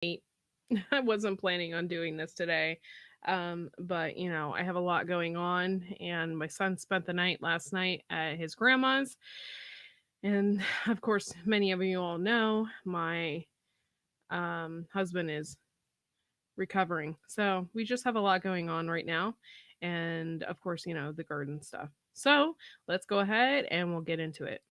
I wasn't planning on doing this today. But I have a lot going on, and my son spent the night last night at his grandma's. And of course, many of you all know my husband is recovering. So we just have a lot going on right now. And of course, the garden stuff. So let's go ahead and we'll get into it.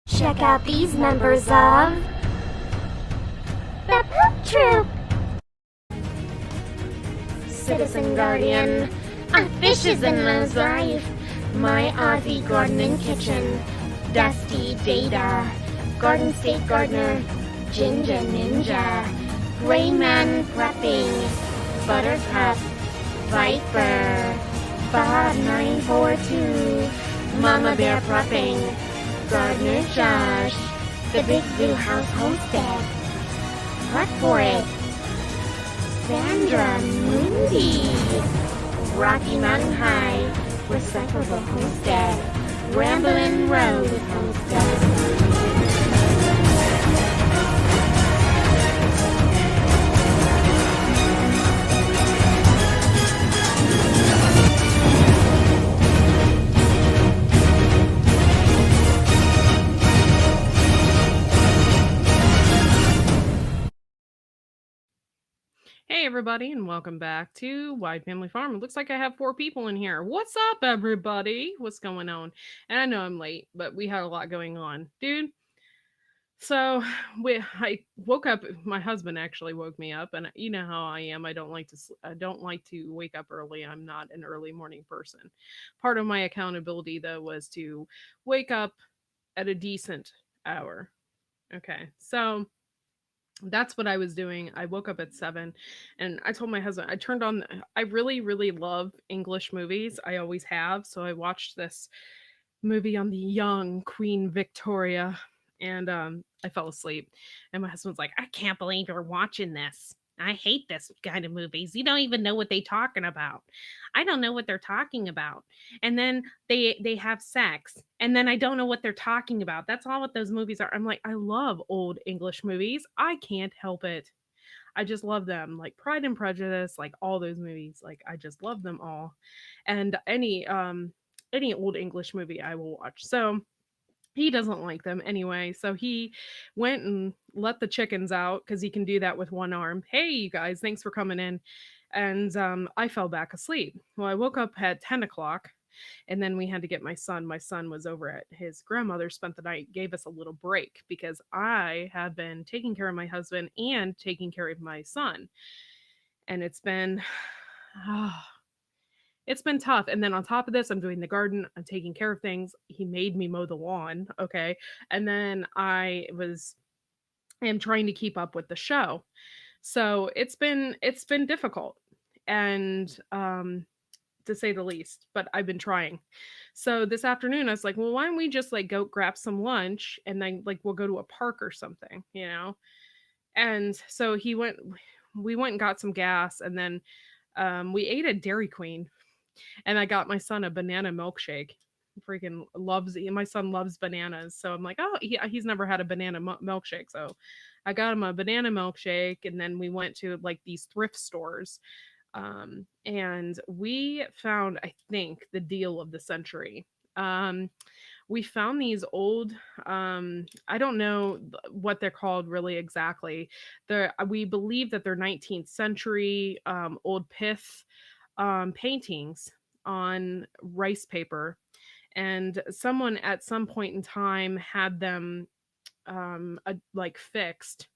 Check out these members of the Poop Troop. Citizen Guardian, a fish is in Lowe's life. My Aussie Gardening Kitchen, Dusty Data, Garden State Gardener, Ginger Ninja, Grayman Prepping, Buttercup, Viper, Bob 942, Mama Bear Prepping, Gardener Josh, the Big Blue House Homestead, Hunt for It, Sandra Moody, Rocky Mountain High, Recyclable Homestead, Ramblin' Rose Homestead. Hey, everybody, and welcome back to Wide Family Farm. It looks like I have 4 people in here. What's up, everybody? What's going on? And I know I'm late, but we had a lot going on, dude. So I woke up. My husband actually woke me up, and you know how I am. I don't like to wake up early. I'm not an early morning person. Part of my accountability, though, was to wake up at a decent hour. Okay, so that's what I was doing. I woke up at 7 and I told my husband I turned on I really really love English movies. I always have. So I watched this movie on the young Queen Victoria, and I fell asleep. And my husband's like, "I can't believe you're watching this. I hate this kind of movies. You don't even know what they're talking about." I don't know what they're talking about. And then they have sex. And then I don't know what they're talking about. That's all what those movies are. I'm like, I love old English movies. I can't help it. I just love them. Like Pride and Prejudice, like all those movies. Like I just love them all. And any old English movie I will watch. So he doesn't like them anyway. So he went and let the chickens out because he can do that with one arm. Hey, you guys, thanks for coming in. And I fell back asleep. Well, I woke up at 10 o'clock, and then we had to get my son. My son was over at his grandmother, spent the night, gave us a little break because I have been taking care of my husband and taking care of my son. And it's been it's been tough, and then on top of this, I'm doing the garden, I'm taking care of things. He made me mow the lawn, okay? And then am trying to keep up with the show. So it's been difficult, and to say the least, but I've been trying. So this afternoon I was like, "Well, why don't we just like go grab some lunch and then like we'll go to a park or something, you know?" And so we went and got some gas, and then we ate at Dairy Queen, and I got my son a banana milkshake. Freaking loves My son loves bananas, so I'm like, oh, he's never had a banana milkshake, so I got him a banana milkshake, and then we went to like these thrift stores, and we found, I think, the deal of the century. We found these old, I don't know what they're called really exactly. We believe that they're 19th century old pith paintings on rice paper, and someone at some point in time had them like fixed,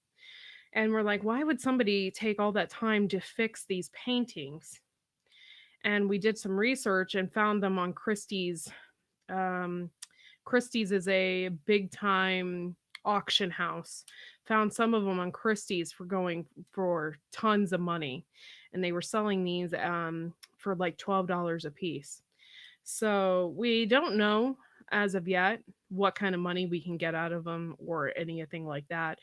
and we're like, why would somebody take all that time to fix these paintings? And we did some research and found them on Christie's. um Christie's is a big time auction house. Found some of them on Christie's for going for tons of money, and they were selling these for like $12 a piece. So we don't know as of yet what kind of money we can get out of them or anything like that.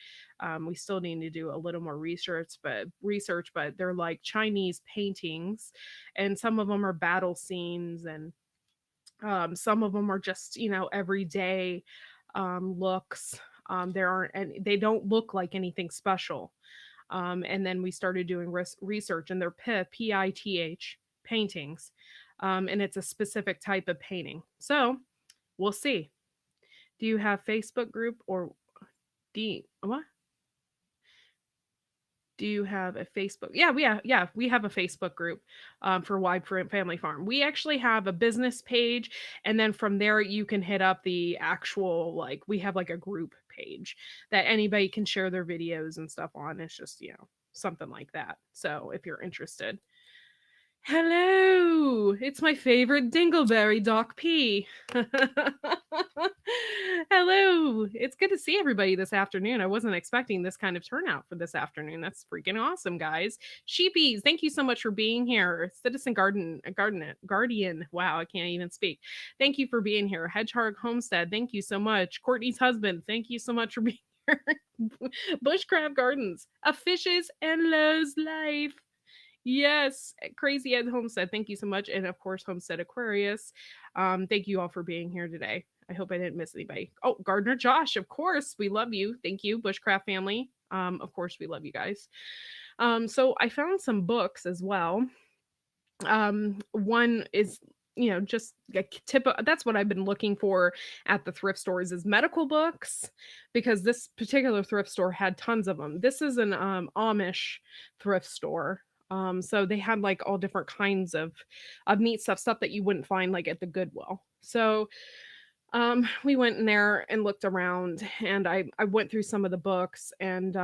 We still need to do a little more research, but they're like Chinese paintings, and some of them are battle scenes, and some of them are just everyday looks. There aren't, and they don't look like anything special. And then we started doing research, and they're PITH paintings, and it's a specific type of painting. So we'll see. Do you have Facebook group or what? Do you have a Facebook? Yeah, we have a Facebook group for Family Farm. We actually have a business page, and then from there you can hit up the actual, like, we have like a group page that anybody can share their videos and stuff on. It's just something like that. So if you're interested, hello, it's my favorite dingleberry, Doc P. Hello, it's good to see everybody this afternoon. I wasn't expecting this kind of turnout for this afternoon. That's freaking awesome, guys. Sheepies, thank you so much for being here. Citizen Guardian. Wow, I can't even speak. Thank you for being here. Hedgehog Homestead, thank you so much. Courtney's husband, thank you so much for being here. Bushcraft Gardens, a fishes and lows life. Yes, Crazy Ed Homestead, thank you so much. And of course, Homestead Aquarius. Thank you all for being here today. I hope I didn't miss anybody. Oh, Gardner Josh, of course, we love you. Thank you, Bushcraft family. Of course, we love you guys. So I found some books as well. One is just a tip of, that's what I've been looking for at the thrift stores, is medical books, because this particular thrift store had tons of them. This is an Amish thrift store. So they had like all different kinds of neat stuff that you wouldn't find like at the Goodwill. So we went in there and looked around, and I went through some of the books, and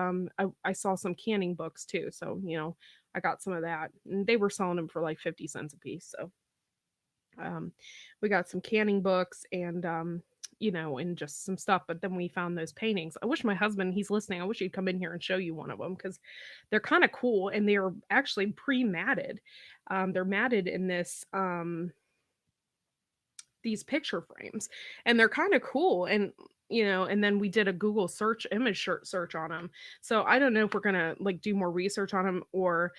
I saw some canning books too. So I got some of that, and they were selling them for like 50 cents a piece. So we got some canning books, and and just some stuff. But then we found those paintings. I wish my husband, he's listening, I wish he'd come in here and show you one of them, because they're kind of cool, and they're actually pre-matted. They're matted in this these picture frames, and they're kind of cool. And and then we did a Google image search on them. So I don't know if we're gonna like do more research on them, or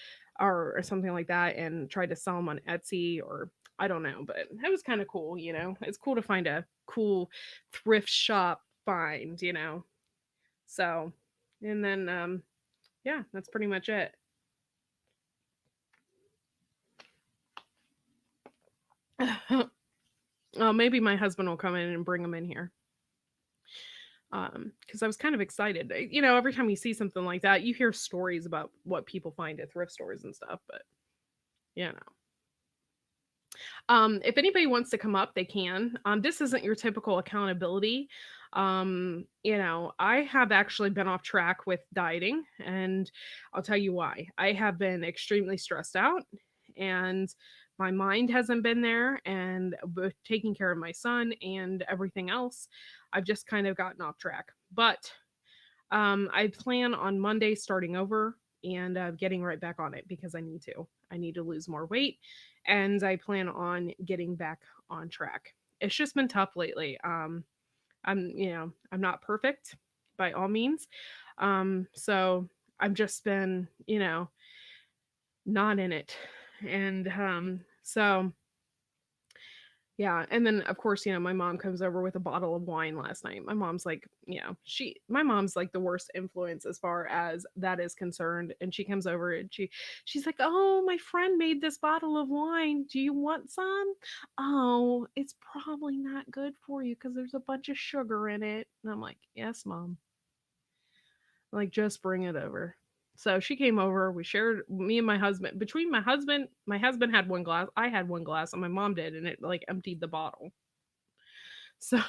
something like that, and try to sell them on Etsy, or I don't know. But that was kind of cool. It's cool to find a cool thrift shop find. So, and then yeah, that's pretty much it. Maybe my husband will come in and bring them in here. Because I was kind of excited. Every time you see something like that, you hear stories about what people find at thrift stores and stuff. But if anybody wants to come up, they can. This isn't your typical accountability. I have actually been off track with dieting, and I'll tell you why. I have been extremely stressed out, and my mind hasn't been there, and with taking care of my son and everything else, I've just kind of gotten off track. But I plan on Monday starting over and getting right back on it, because I need to lose more weight, and I plan on getting back on track. It's just been tough lately. I'm not perfect by all means. So I've just been, not in it. And so yeah, and then of course, my mom comes over with a bottle of wine last night. My mom's like, my mom's like the worst influence as far as that is concerned. And she comes over, and she's like, "Oh, my friend made this bottle of wine. Do you want some? Oh, it's probably not good for you because there's a bunch of sugar in it." And I'm like, "Yes, mom. Like, just bring it over." So she came over, we shared, me and my husband, between my husband had one glass, I had one glass, and my mom did, and it like emptied the bottle. So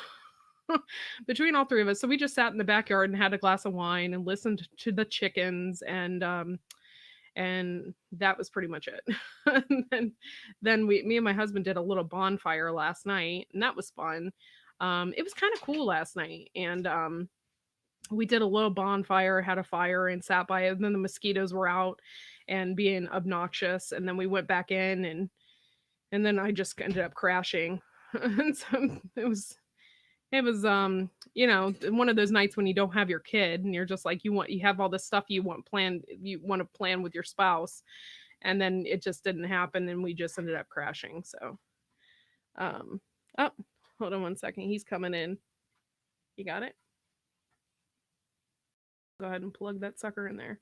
between all three of us, so we just sat in the backyard and had a glass of wine and listened to the chickens, and that was pretty much it. And then me and my husband did a little bonfire last night, and that was fun. It was kind of cool last night, and We did a little bonfire, had a fire, and sat by it. And then the mosquitoes were out and being obnoxious. And then we went back in, and then I just ended up crashing. And so it was one of those nights when you don't have your kid and you're just like you have all this stuff you want to plan with your spouse, and then it just didn't happen and we just ended up crashing. So um oh, hold on one second. He's coming in. You got it? Go ahead and plug that sucker in there.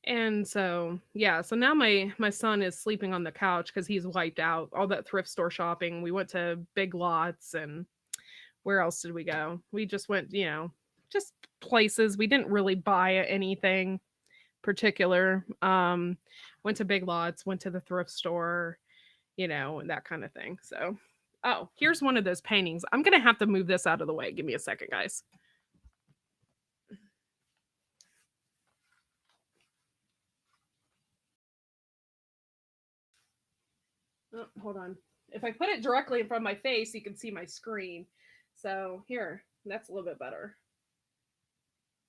And so, yeah, so now my son is sleeping on the couch because he's wiped out all that thrift store shopping. We went to Big Lots, and where else did we go? We just went, just places. We didn't really buy anything particular. Went to Big Lots, went to the thrift store, and that kind of thing. So, oh, here's one of those paintings. I'm gonna have to move this out of the way. Give me a second, guys. Oh, hold on. If I put it directly in front of my face, you can see my screen. So here, that's a little bit better.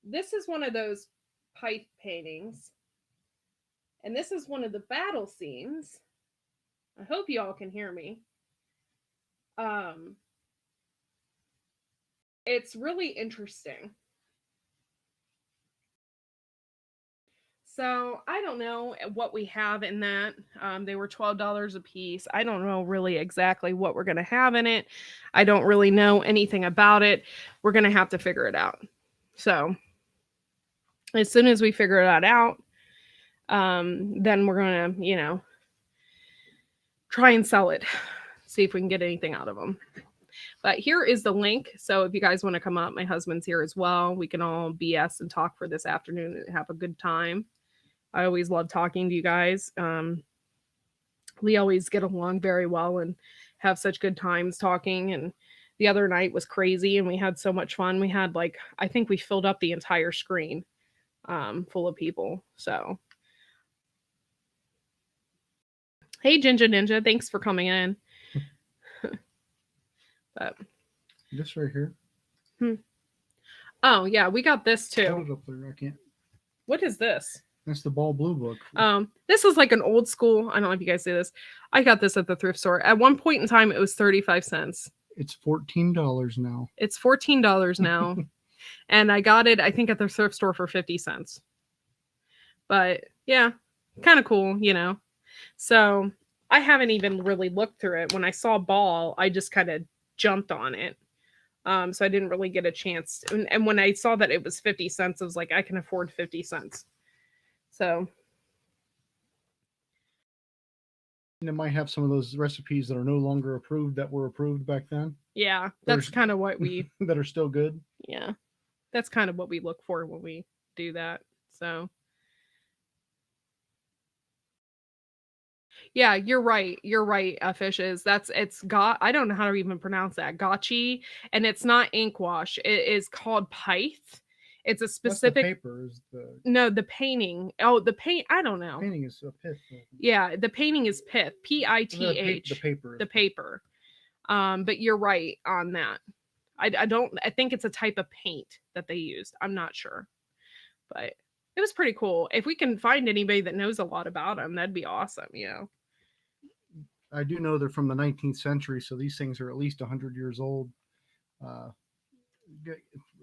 This is one of those pipe paintings. And this is one of the battle scenes. I hope you all can hear me. It's really interesting. So I don't know what we have in that. They were $12 a piece. I don't know really exactly what we're going to have in it. I don't really know anything about it. We're going to have to figure it out. So as soon as we figure that out, then we're going to, try and sell it. See if we can get anything out of them. But here is the link. So if you guys want to come up, my husband's here as well. We can all BS and talk for this afternoon and have a good time. I always love talking to you guys. We always get along very well and have such good times talking. And the other night was crazy and we had so much fun. We had I think we filled up the entire screen full of people. So, hey, Ginger Ninja, thanks for coming in. But this right here. Oh yeah, we got this too. Hold it up there. I can't. What is this? That's the Ball Blue book. This is like an old school. I don't know if you guys see this. I got this at the thrift store. At one point in time, it was 35 cents. It's $14 now. It's $14 now. And I got it, I think, at the thrift store for 50 cents. But yeah, kind of cool, So I haven't even really looked through it. When I saw Ball, I just kind of jumped on it. So I didn't really get a chance. And when I saw that it was 50 cents, I was like, I can afford 50 cents. So. And it might have some of those recipes that are no longer approved that were approved back then. Yeah, that's kind of what we. that are still good. Yeah, that's kind of what we look for when we do that. So. Yeah, you're right. You're right, Fishes. I don't know how to even pronounce that. Gotchi. And it's not ink wash. It is called Pyth. It's a specific. What's the paper is the. No, the painting. Oh, the paint. I don't know. Painting is a pith. Yeah, the painting is pith. Pith. The paper. The paper. But you're right on that. I think it's a type of paint that they used. I'm not sure. But it was pretty cool. If we can find anybody that knows a lot about them, that'd be awesome, I do know they're from the 19th century, so these things are at least 100 years old.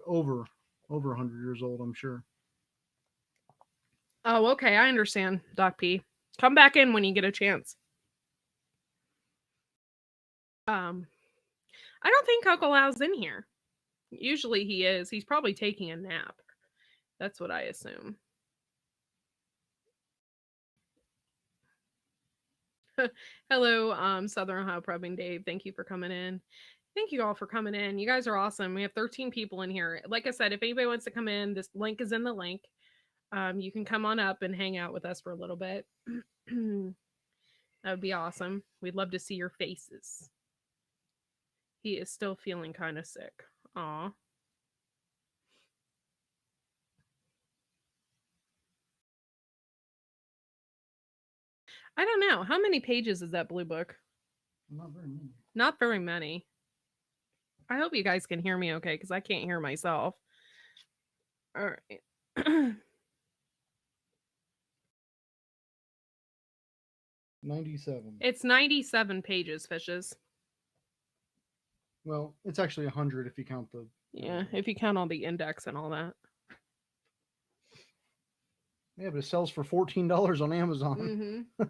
Over 100 years old, I'm sure. Oh, okay. I understand, Doc P. Come back in when you get a chance. I don't think Coco Lau's in here. Usually he is. He's probably taking a nap. That's what I assume. Hello, Southern Ohio Prepping Dave. Thank you for coming in. Thank you all for coming in. You guys are awesome. We have 13 people in here. Like I said, if anybody wants to come in, this link is in the link. You can come on up and hang out with us for a little bit. That would be awesome. We'd love to see your faces. He is still feeling kind of sick. Aw. I don't know. How many pages is that blue book? Not very many. Not very many. I hope you guys can hear me okay, because I can't hear myself. All right. 97. It's 97 pages, fishes. Well, it's actually 100 if you count the. Yeah, if you count all the index and all that. Yeah, but it sells for $14 on Amazon. Mm-hmm.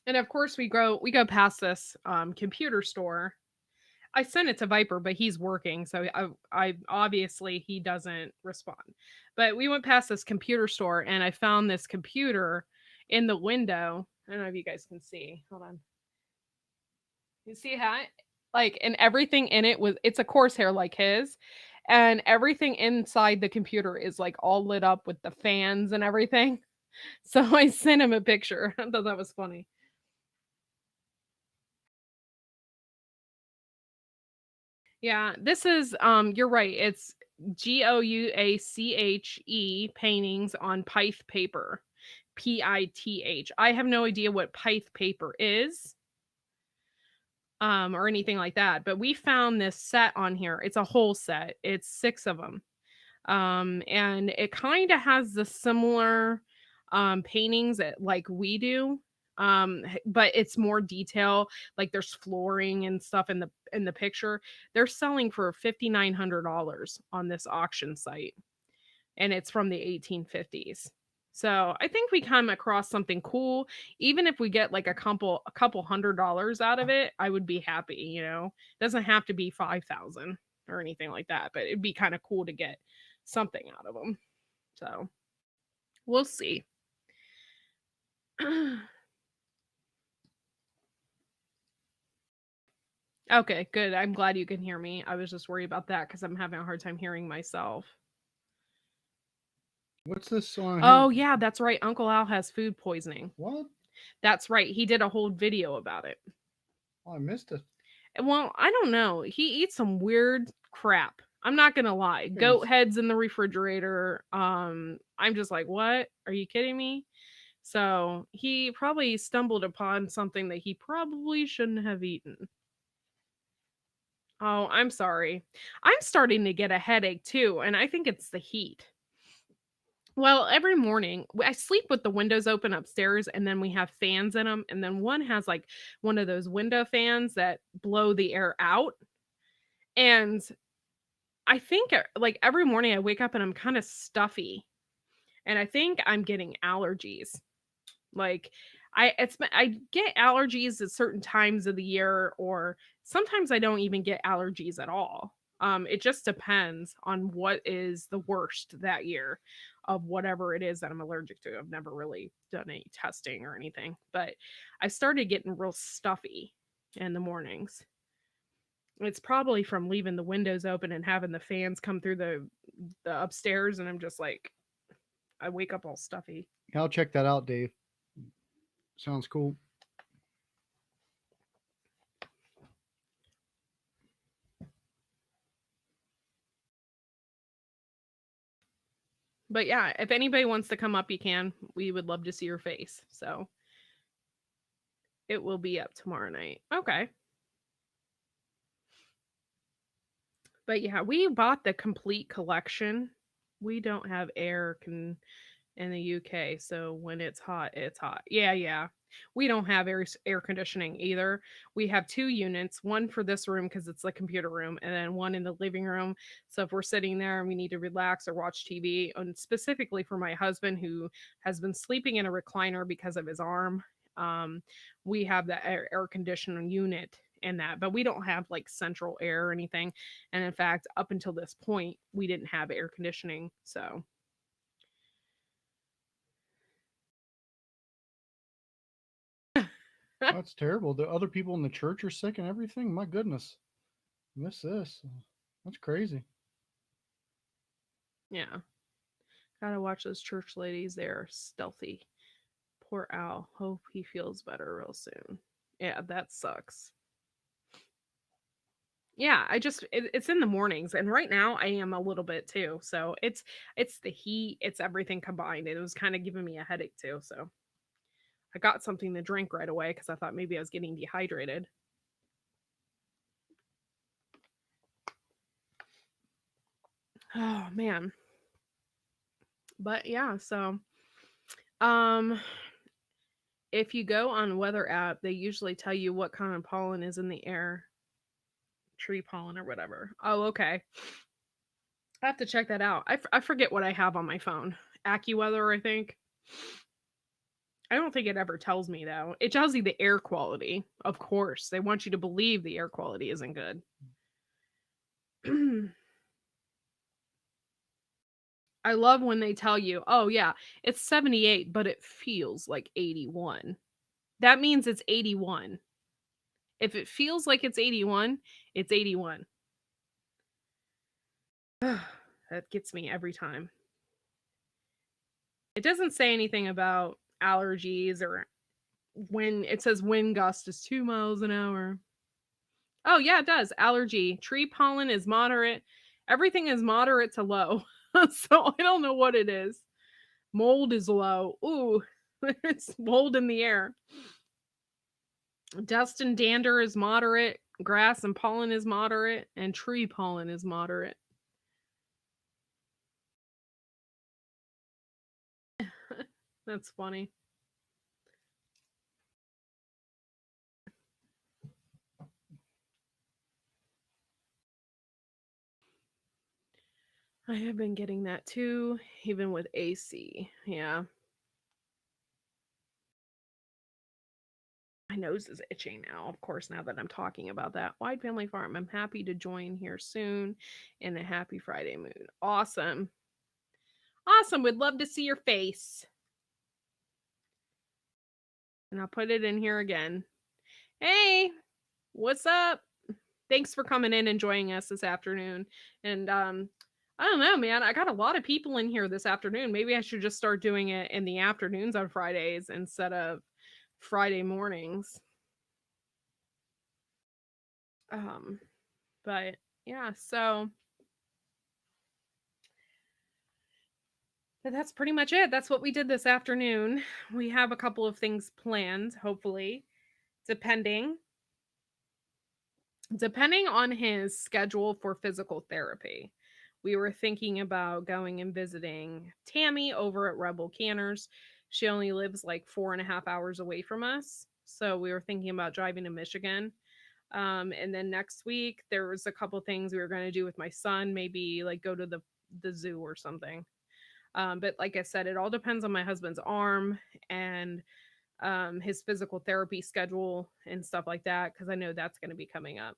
And of course, we go past this computer store. I sent it to Viper, but he's working, so I obviously he doesn't respond. But we went past this computer store, and I found this computer in the window. I don't know if you guys can see. Hold on. You see how like, and everything in it was, it's a Corsair like his, and everything inside the computer is like all lit up with the fans and everything. So I sent him a picture. I thought that was funny. Yeah, this is you're right. It's Gouache paintings on Pyth paper. Pith. I have no idea what Pyth paper is. Or anything like that, but we found this set on here. It's a whole set. It's 6 of them. And it kind of has the similar paintings that like we do, but it's more detail. Like there's flooring and stuff in the picture. They're selling for $5,900 on this auction site, and it's from the 1850s. So I think we come across something cool. Even if we get like a couple $100 out of it, I would be happy. It doesn't have to be 5,000 or anything like that, but it'd be kind of cool to get something out of them. So we'll see. Okay, good. I'm glad you can hear me. I was just worried about that because I'm having a hard time hearing myself. What's this song? Oh, yeah, that's right. Uncle Al has food poisoning. What? That's right. He did a whole video about it. Oh, I missed it. Well, I don't know. He eats some weird crap. I'm not gonna lie. Goat heads in the refrigerator. I'm just like, what? Are you kidding me? So he probably stumbled upon something that he probably shouldn't have eaten. Oh, I'm sorry. I'm starting to get a headache too, and I think it's the heat. Well, every morning I sleep with the windows open upstairs, and then we have fans in them, and then one has like one of those window fans that blow the air out. And I think like every morning I wake up and I'm kind of stuffy, and I think I'm getting allergies. Like I get allergies at certain times of the year, or sometimes I don't even get allergies at all. It just depends on what is the worst that year of whatever it is that I'm allergic to. I've never really done any testing or anything, but I started getting real stuffy in the mornings. It's probably from leaving the windows open and having the fans come through the upstairs, and I'm just like, I wake up all stuffy. I'll check that out, Dave. Sounds cool. But yeah, if anybody wants to come up, you can. We would love to see your face. So it will be up tomorrow night. Okay. But yeah, we bought the complete collection. We don't have air in the UK, so when it's hot, it's hot. Yeah. We don't have air conditioning either. We have 2 units, one for this room because it's the computer room, and then one in the living room. So if we're sitting there and we need to relax or watch TV, and specifically for my husband who has been sleeping in a recliner because of his arm, we have the air conditioning unit in that, but we don't have like central air or anything. And in fact, up until this point, we didn't have air conditioning. So That's terrible. The other people in the church are sick and everything. My goodness. Miss this. That's crazy. yeah. Gotta watch those church ladies. They're stealthy. Poor Al. Hope he feels better real soon. Yeah, that sucks. Yeah, it's in the mornings, and right now I am a little bit too. So it's the heat, it's everything combined. It was kind of giving me a headache too. So I got something to drink right away because I thought maybe I was getting dehydrated. Oh man. But yeah, so um if you go on weather app, they usually tell you what kind of pollen is in the air, tree pollen or whatever. Oh, okay. I have to check that out. I forget what I have on my phone. AccuWeather, I think. I don't think it ever tells me though. It tells you the air quality. Of course, they want you to believe the air quality isn't good. I love when they tell you, "Oh yeah, it's 78, but it feels like 81." That means it's 81. If it feels like it's 81, it's 81. That gets me every time. It doesn't say anything about allergies or when it says wind gust is 2 miles an hour. Oh, yeah, it does. Allergy. Tree pollen is moderate. Everything is moderate to low. So I don't know what it is. Mold is low. Ooh, it's mold in the air. Dust and dander is moderate. Grass and pollen is moderate. And tree pollen is moderate. That's funny. I have been getting that too, even with AC. Yeah. My nose is itching now, of course, now that I'm talking about that. Wide Family Farm. I'm happy to join here soon in a happy Friday mood. Awesome. Awesome. Would love to see your face. And I'll put it in here again. Hey, what's up? Thanks for coming in and joining us this afternoon. And I don't know, man. I got a lot of people in here this afternoon. Maybe I should just start doing it in the afternoons on Fridays instead of Friday mornings. Um, but yeah, so but that's pretty much it. That's what we did this afternoon. We have a couple of things planned, hopefully, depending depending on his schedule for physical therapy. We were thinking about going and visiting Tammy over at Rebel Canners. She only lives like 4.5 hours away from us. So we were thinking about driving to Michigan. And then next week there was a couple things we were going to do with my son, maybe like go to the zoo or something. But like I said, it all depends on my husband's arm and his physical therapy schedule and stuff like that, because I know that's going to be coming up.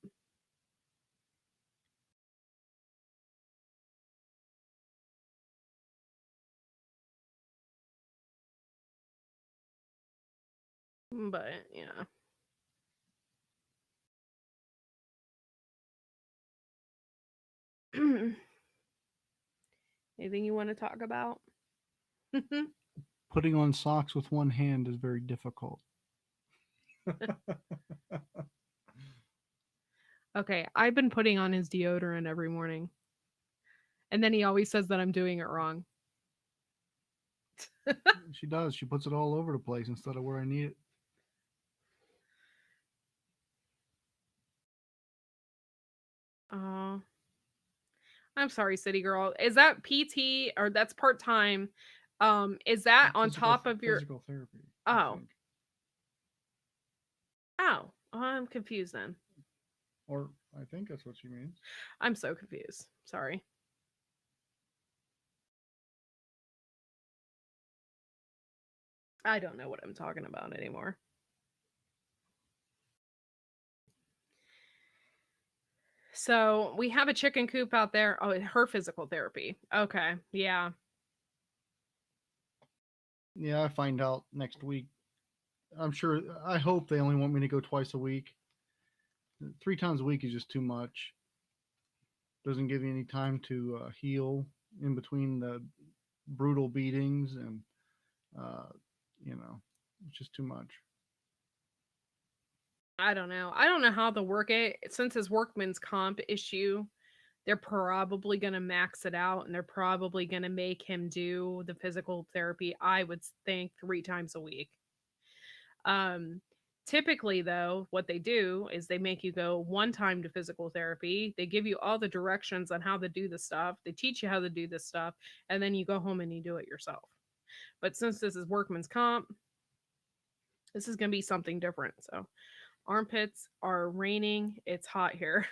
But yeah. Anything you want to talk about? Putting on socks with one hand is very difficult. Okay, I've been putting on his deodorant every morning. And then he always says that I'm doing it wrong. She does. She puts it all over the place instead of where I need it. Oh, I'm sorry, City Girl. Is that PT or that's part time? Is that on top of your? Physical therapy? I Oh, think. oh, I'm confused then. Or I think that's what she means. I'm so confused. Sorry. I don't know what I'm talking about anymore. So we have a chicken coop out there. Oh, her physical therapy. Okay. Yeah. Yeah, I find out next week. I'm sure. I hope they only want me to go twice a week. 3 times a week is just too much. Doesn't give you any time to heal in between the brutal beatings, and uh, it's just too much. I don't know. I don't know how they'll work it. Since his workman's comp issue, they're probably going to max it out and they're probably going to make him do the physical therapy, I would think, 3 times a week. Um, Typically, though, what they do is they make you go one time to physical therapy. They give you all the directions on how to do the stuff. They teach you how to do this stuff, and then you go home and you do it yourself. But since this is workman's comp, this is going to be something different. So, armpits are raining. It's hot here.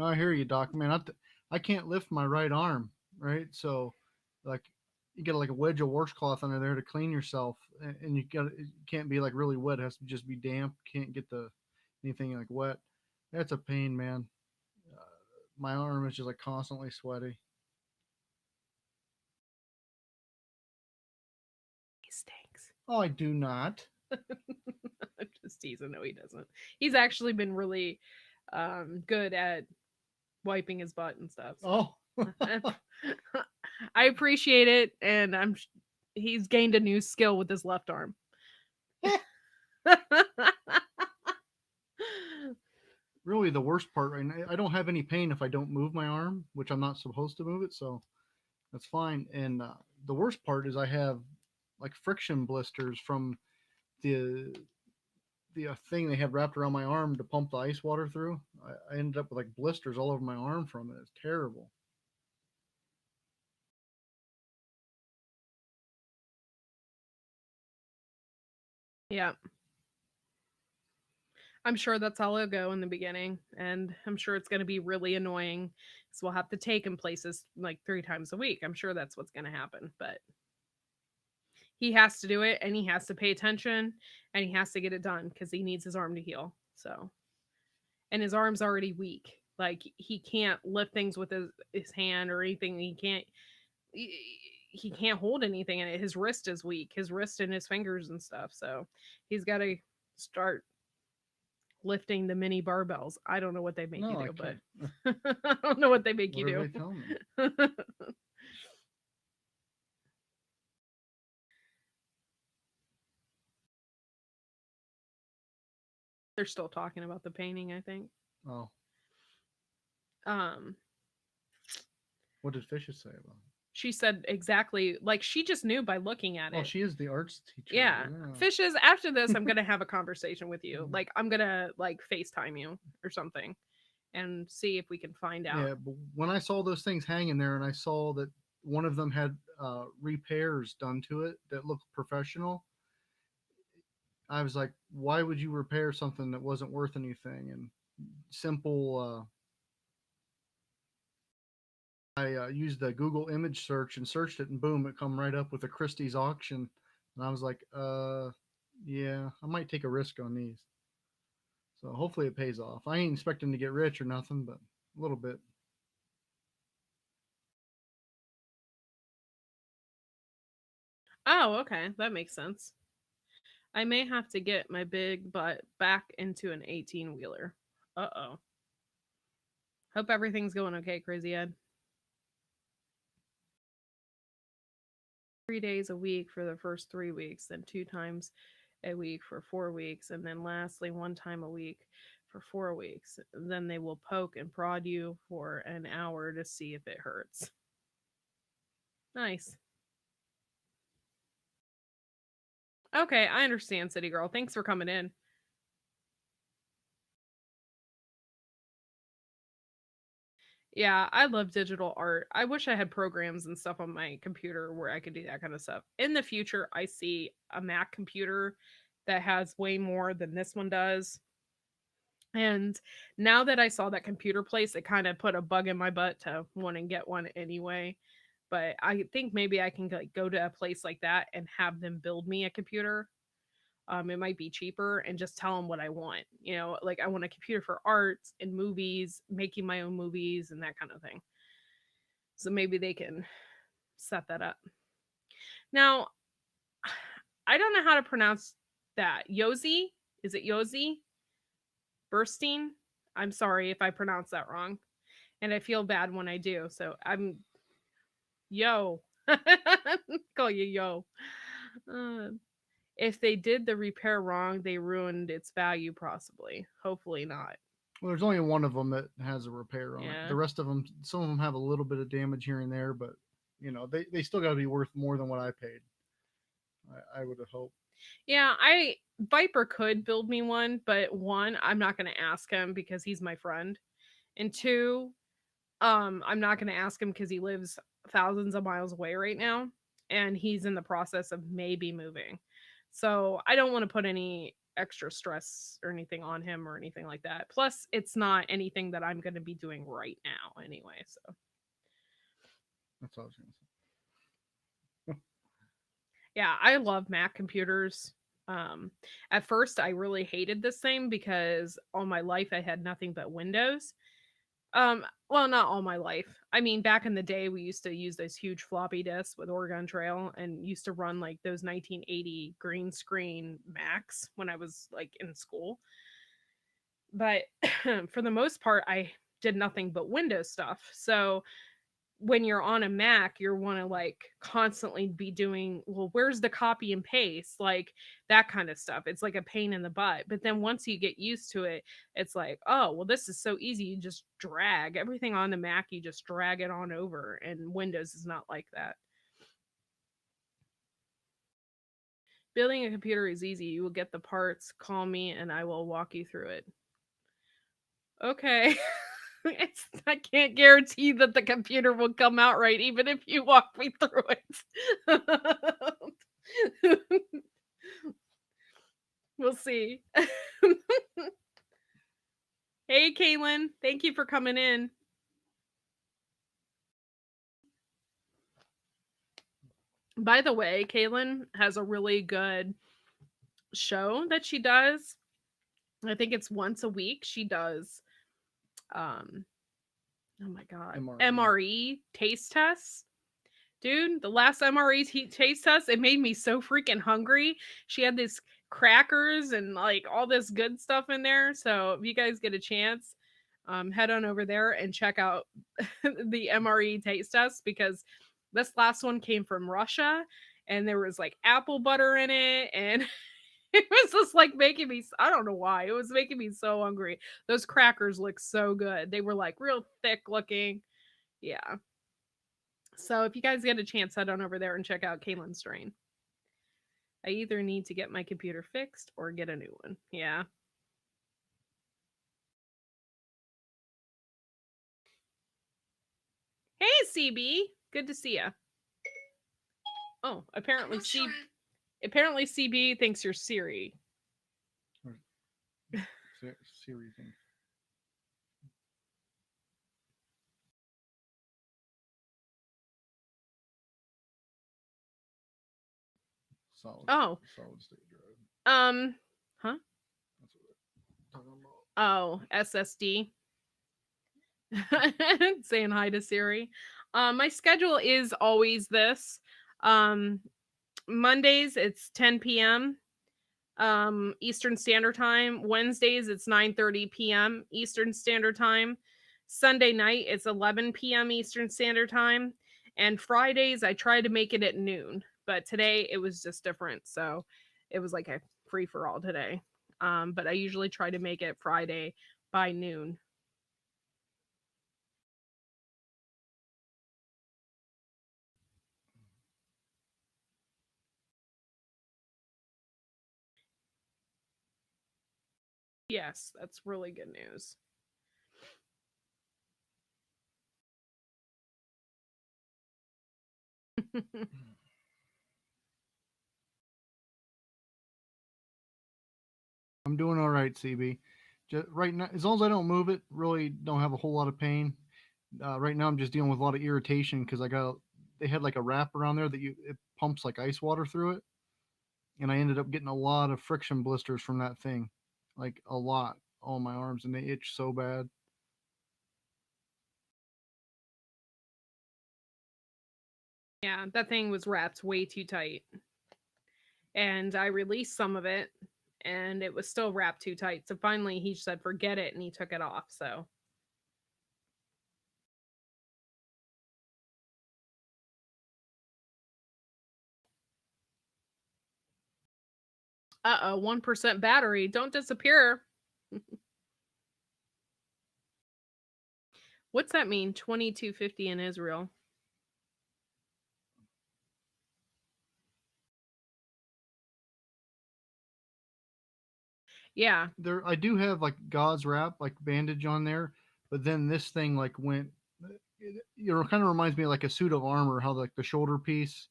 I hear you, Doc. Man, I can't lift my right arm, right? So, like, you get like a wedge of washcloth under there to clean yourself, and it can't be like really wet. It has to just be damp. Can't get the anything like wet. That's a pain, man. Uh, my arm is just like constantly sweaty. He stinks. Oh, I do not. I'm just teasing. No, he doesn't. He's actually been really good at wiping his butt and stuff. So. Oh, I appreciate it, and he's gained a new skill with his left arm. really, the worst part right now. I don't have any pain if I don't move my arm, which I'm not supposed to move it, so that's fine. And the worst part is I have like friction blisters from the thing they had wrapped around my arm to pump the ice water through. I ended up with like blisters all over my arm from it. It's terrible. Yeah. I'm sure that's how it'll go in the beginning, and I'm sure it's going to be really annoying. So we'll have to take him places like 3 times a week. I'm sure that's what's going to happen, but he has to do it, and he has to pay attention, and he has to get it done because he needs his arm to heal. So, and his arm's already weak. Like he can't lift things with his hand or anything. He can't hold anything in it. His wrist is weak. His wrist and his fingers and stuff. So he's got to start lifting the mini barbells. I don't know what they make you do, but I don't know what they make you do. They tell me? They're still talking about the painting, I think. Oh, Um, what did Fishes say about it? she said exactly like she just knew by looking at it. Oh, she is the arts teacher. Yeah. Fishes, after this, I'm gonna have a conversation with you. Like I'm gonna like FaceTime you or something and see if we can find out. Yeah, but when I saw those things hanging there and I saw that one of them had repairs done to it that looked professional, I was like, why would you repair something that wasn't worth anything? And simple, I used the Google image search and searched it, and boom, it come right up with a Christie's auction. And I was like, yeah, I might take a risk on these. So hopefully it pays off. I ain't expecting to get rich or nothing, but a little bit. Oh, okay. That makes sense. I may have to get my big butt back into an 18-wheeler. Uh-oh. Hope everything's going okay, Crazy Ed. 3 days a week for the first 3 weeks, then 2 times a week for 4 weeks, and then lastly 1 time a week for 4 weeks. Then they will poke and prod you for an hour to see if it hurts. Nice. Okay, I understand, City Girl. Thanks for coming in. Yeah, I love digital art. I wish I had programs and stuff on my computer where I could do that kind of stuff. In the future, I see a Mac computer that has way more than this one does. And now that I saw that computer place, it kind of put a bug in my butt to want to get one anyway. But I think maybe I can like go to a place like that and have them build me a computer. It might be cheaper and just tell them what I want. You know, like I want a computer for art and movies, making my own movies and that kind of thing. So maybe they can set that up. Now, I don't know how to pronounce that. Yozi? Is it Yozi? Burstein? I'm sorry if I pronounce that wrong. And I feel bad when I do. So I'm yo. Call you yo. If they did the repair wrong, they ruined its value, possibly. Hopefully not. Well, there's only one of them that has a repair on it. The rest of them, some of them have a little bit of damage here and there, but you know, they still got to be worth more than what I paid. I would have hoped. Yeah, I Viper could build me one, but one, I'm not going to ask him because he's my friend. And two, I'm not going to ask him because he lives thousands of miles away right now and he's in the process of maybe moving. So I don't want to put any extra stress or anything on him or anything like that. Plus, it's not anything that I'm going to be doing right now anyway. So That's all I was gonna say. yeah, I love Mac computers. Um, at first, I really hated this thing because all my life I had nothing but Windows. Well, not all my life. I mean, back in the day, we used to use those huge floppy disks with Oregon Trail and used to run like those 1980 green screen Macs when I was like in school. But for the most part, I did nothing but Windows stuff. So when you're on a Mac, you want to like constantly be doing, well, where's the copy and paste? Like that kind of stuff. It's like a pain in the butt. But then once you get used to it, it's like, oh, well, this is so easy. You just drag everything on the Mac, you just drag it on over. And Windows is not like that. Building a computer is easy. You will get the parts, call me, and I will walk you through it. Okay. I can't guarantee that the computer will come out right, even if you walk me through it. We'll see. Hey, Kaylin. Thank you for coming in. By the way, Kaylin has a really good show that she does. I think it's once a week. She does, um, oh my God, MRE taste tests. Dude, the last MRE taste test, it made me so freaking hungry. She had this crackers and like all this good stuff in there. So if you guys get a chance, head on over there and check out the MRE taste test because this last one came from Russia and there was like apple butter in it and it was just like making me, I don't know why, it was making me so hungry. Those crackers look so good. They were like real thick looking. Yeah. So if you guys get a chance, head on over there and check out Kaylin's strain. I either need to get my computer fixed or get a new one. Yeah. Hey, CB. Good to see you. Oh, apparently apparently CB thinks you're Siri. Siri thing. Solid state drive. Huh? Oh, SSD. Saying hi to Siri. My schedule is always this. Mondays it's 10 p.m. Eastern Standard Time. Wednesdays it's 9:30 p.m. Eastern Standard Time. Sunday night it's 11 p.m. Eastern Standard Time. And Fridays I try to make it at noon, but today it was just different. So it was like a free for all today. But I usually try to make it Friday by noon. Yes, that's really good news. I'm doing all right, CB. Just right now, as long as I don't move it, really don't have a whole lot of pain. Right now, I'm just dealing with a lot of irritation because they had like a wrap around there that it pumps like ice water through it, and I ended up getting a lot of friction blisters from that thing, like a lot on my arms, and they itch so bad. Yeah, that thing was wrapped way too tight. And I released some of it and it was still wrapped too tight. So finally he said, forget it. And he took it off. So. Uh-oh, 1% battery. Don't disappear. What's that mean? 2250 in Israel. Yeah. There, I do have like gauze wrap, like bandage on there, but then this thing like went. It kind of reminds me of like a suit of armor, how like the shoulder piece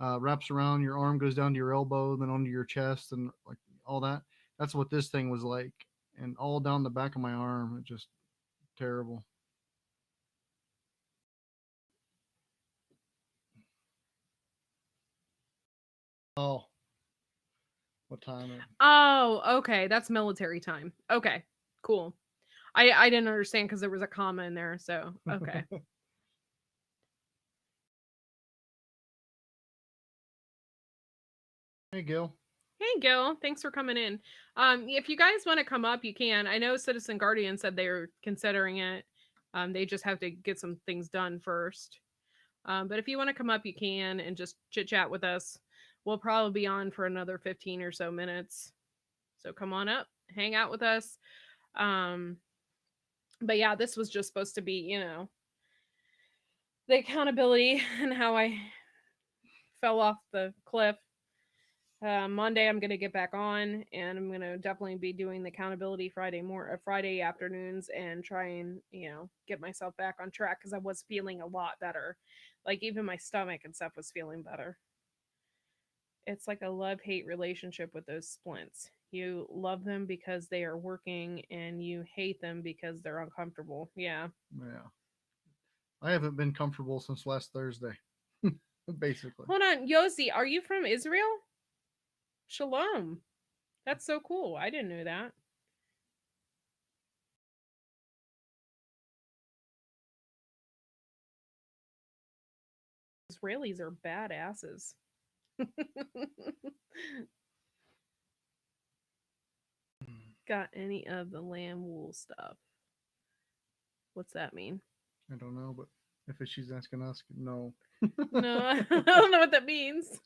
wraps around your arm, goes down to your elbow, then onto your chest, and like all that. That's what this thing was like, and all down the back of my arm. It just terrible. Oh, what time? Oh, okay. That's military time. Okay, cool. I didn't understand because there was a comma in there. So okay. Hey, Gil. Hey, Gil. Thanks for coming in. If you guys want to come up, you can. I know Citizen Guardian said they were considering it. They just have to get some things done first. But if you want to come up, you can and just chit chat with us. We'll probably be on for another 15 or so minutes. So come on up, hang out with us. But yeah, this was just supposed to be, the accountability and how I fell off the cliff. Monday, I'm gonna get back on, and I'm gonna definitely be doing the accountability Friday afternoons, and try and get myself back on track because I was feeling a lot better. Like even my stomach and stuff was feeling better. It's like a love-hate relationship with those splints. You love them because they are working, and you hate them because they're uncomfortable. Yeah. Yeah. I haven't been comfortable since last Thursday, basically. Hold on, Yossi, are you from Israel? Shalom. That's so cool. I didn't know that. Israelis are badasses. Got any of the lamb wool stuff? What's that mean? I don't know, but if she's asking us, no. No, I don't know what that means.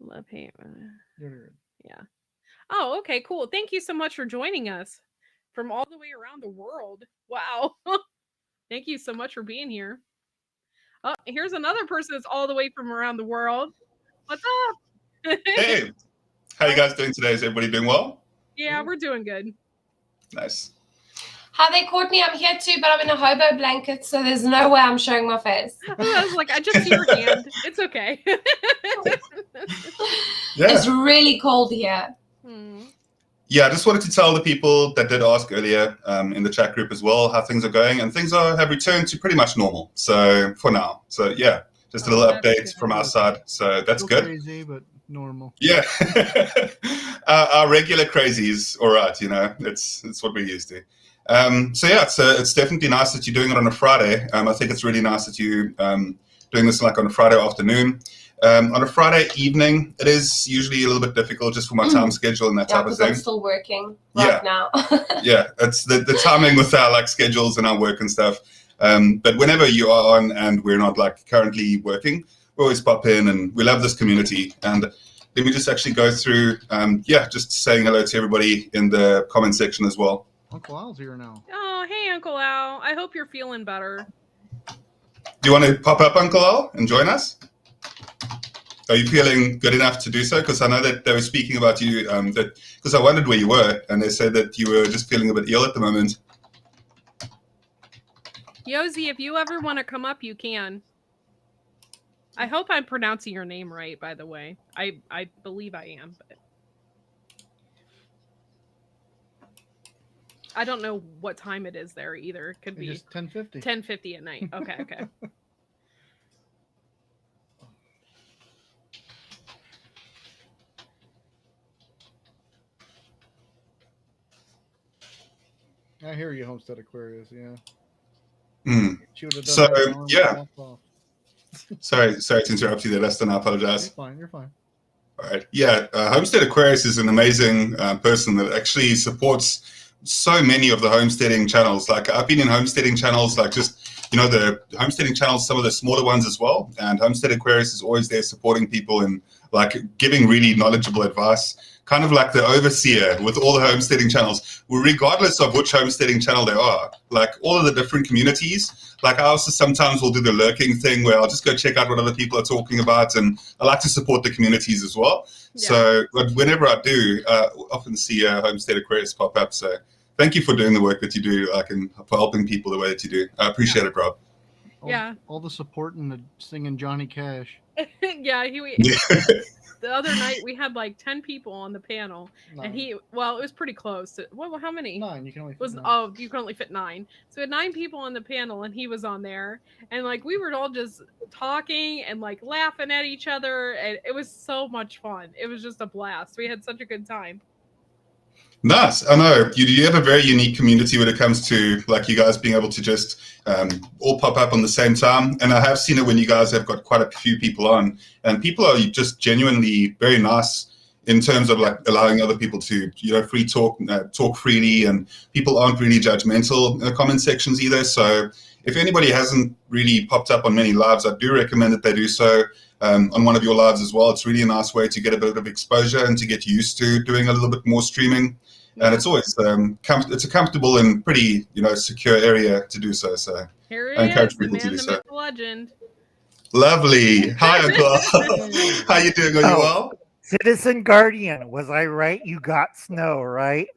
Love hate. Yeah. Oh, okay, cool. Thank you so much for joining us from all the way around the world. Wow. Thank you so much for being here. Oh, here's another person that's all the way from around the world. What's up? Hey, how you guys doing today? Is everybody doing well? Yeah, we're doing good. Nice. Hi there, Courtney. I'm here too, but I'm in a hobo blanket, so there's no way I'm showing my face. I was like, I just see your hand. It's okay. Yeah. It's really cold here. Yeah, I just wanted to tell the people that did ask earlier in the chat group as well how things are going, and things have returned to pretty much normal. So for now, so yeah, just a little update from our side. So that's good. Crazy, but normal. Yeah, our regular crazy is all right. It's what we're used to. So yeah, it's definitely nice that you're doing it on a Friday. I think it's really nice that you doing this like on a Friday afternoon. On a Friday evening, it is usually a little bit difficult just for my time schedule and that type of thing. I'm still working right now. Yeah, it's the timing with our like schedules and our work and stuff. But whenever you are on and we're not like currently working, we always pop in, and we love this community. And let me just actually go through, just saying hello to everybody in the comment section as well. Uncle Al's here now. Oh, hey, Uncle Al. I hope you're feeling better. Do you want to pop up, Uncle Al, and join us? Are you feeling good enough to do so? Because I know that they were speaking about you, because I wondered where you were, and they said that you were just feeling a bit ill at the moment. Yosi, if you ever want to come up, you can. I hope I'm pronouncing your name right, by the way. I believe I am, but I don't know what time it is there either. It could be just 10:50. 10:50 at night. Okay. I hear you, Homestead Aquarius. Yeah. She would have done that yeah. Sorry to interrupt you there, Lester. I apologize. You're fine. All right. Yeah, Homestead Aquarius is an amazing person that actually supports so many of the homesteading channels. Like I've been in homesteading channels, like just the homesteading channels, some of the smaller ones as well. And Homestead Aquarius is always there supporting people in like giving really knowledgeable advice, kind of like the overseer with all the homesteading channels, regardless of which homesteading channel they are, like all of the different communities. Like I also sometimes will do the lurking thing where I'll just go check out what other people are talking about, and I like to support the communities as well. Yeah. So whenever I do, often see Homestead Aquarius pop up. So thank you for doing the work that you do, like, and for helping people the way that you do. I appreciate it, Rob. All the support and the singing Johnny Cash. Yeah, Yeah. the other night we had like 10 people on the panel, and it was pretty close. How many? 9. You can only fit Was 9. Oh, you can only fit 9. So we had 9 people on the panel, and he was on there, and like we were all just talking and like laughing at each other, and it was so much fun. It was just a blast. We had such a good time. Nice. I know you have a very unique community when it comes to like you guys being able to just all pop up on the same time. And I have seen it when you guys have got quite a few people on, and people are just genuinely very nice in terms of like allowing other people to, free talk freely, and people aren't really judgmental in the comment sections either. So if anybody hasn't really popped up on many lives, I do recommend that they do so on one of your lives as well. It's really a nice way to get a bit of exposure and to get used to doing a little bit more streaming. And it's always it's a comfortable and pretty secure area to do so. So Here I he encourage is, the people man, to do the so. myth, the legend. Lovely. Hi, Uncle. How you doing? Are you well? Citizen Guardian, was I right? You got snow, right?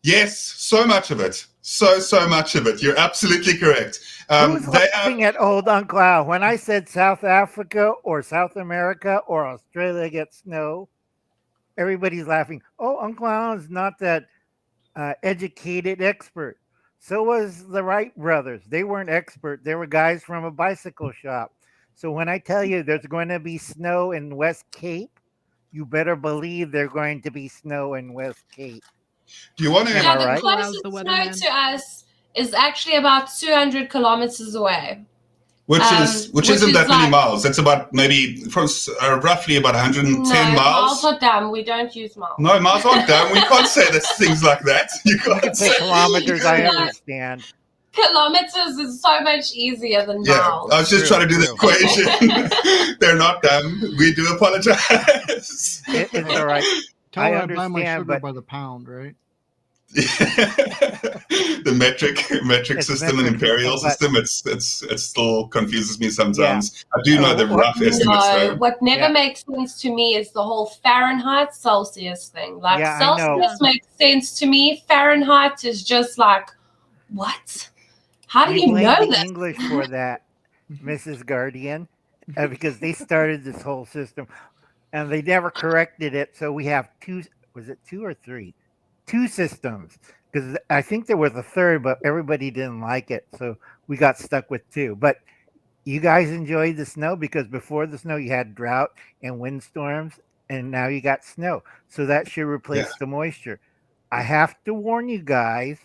Yes, so much of it. So much of it. You're absolutely correct. Who's laughing at old Uncle Al? When I said South Africa or South America or Australia gets snow, everybody's laughing. Oh, Uncle Al is not that educated expert. So was the Wright brothers. They weren't expert. They were guys from a bicycle shop. So when I tell you there's going to be snow in West Cape, you better believe there's going to be snow in West Cape. Do you want to? Yeah, the right? closest snow to us is actually about 200 kilometers away. Which isn't that many miles. That's about maybe from roughly about 110 miles. Miles are dumb. We don't use miles. No, miles aren't dumb. We can't say this, things like that. You can't say kilometers. I understand. Kilometers is so much easier than miles. I was just trying to do the equation. They're not dumb. We do apologize. It's all right. Tell her I buy my sugar by the pound, right? The metric system and imperial system, it still confuses me sometimes. I do know the rough estimates though. What never makes sense to me is the whole Fahrenheit Celsius thing. Like Celsius makes sense to me. Fahrenheit is just like, what? How do you know this? English for that, Mrs. Guardian, because they started this whole system and they never corrected it. So we have 2 or 3? 2 systems, because I think there was a third, but everybody didn't like it, so we got stuck with 2. But you guys enjoyed the snow, because before the snow you had drought and windstorms, and now you got snow, so that should replace the moisture. I have to warn you guys,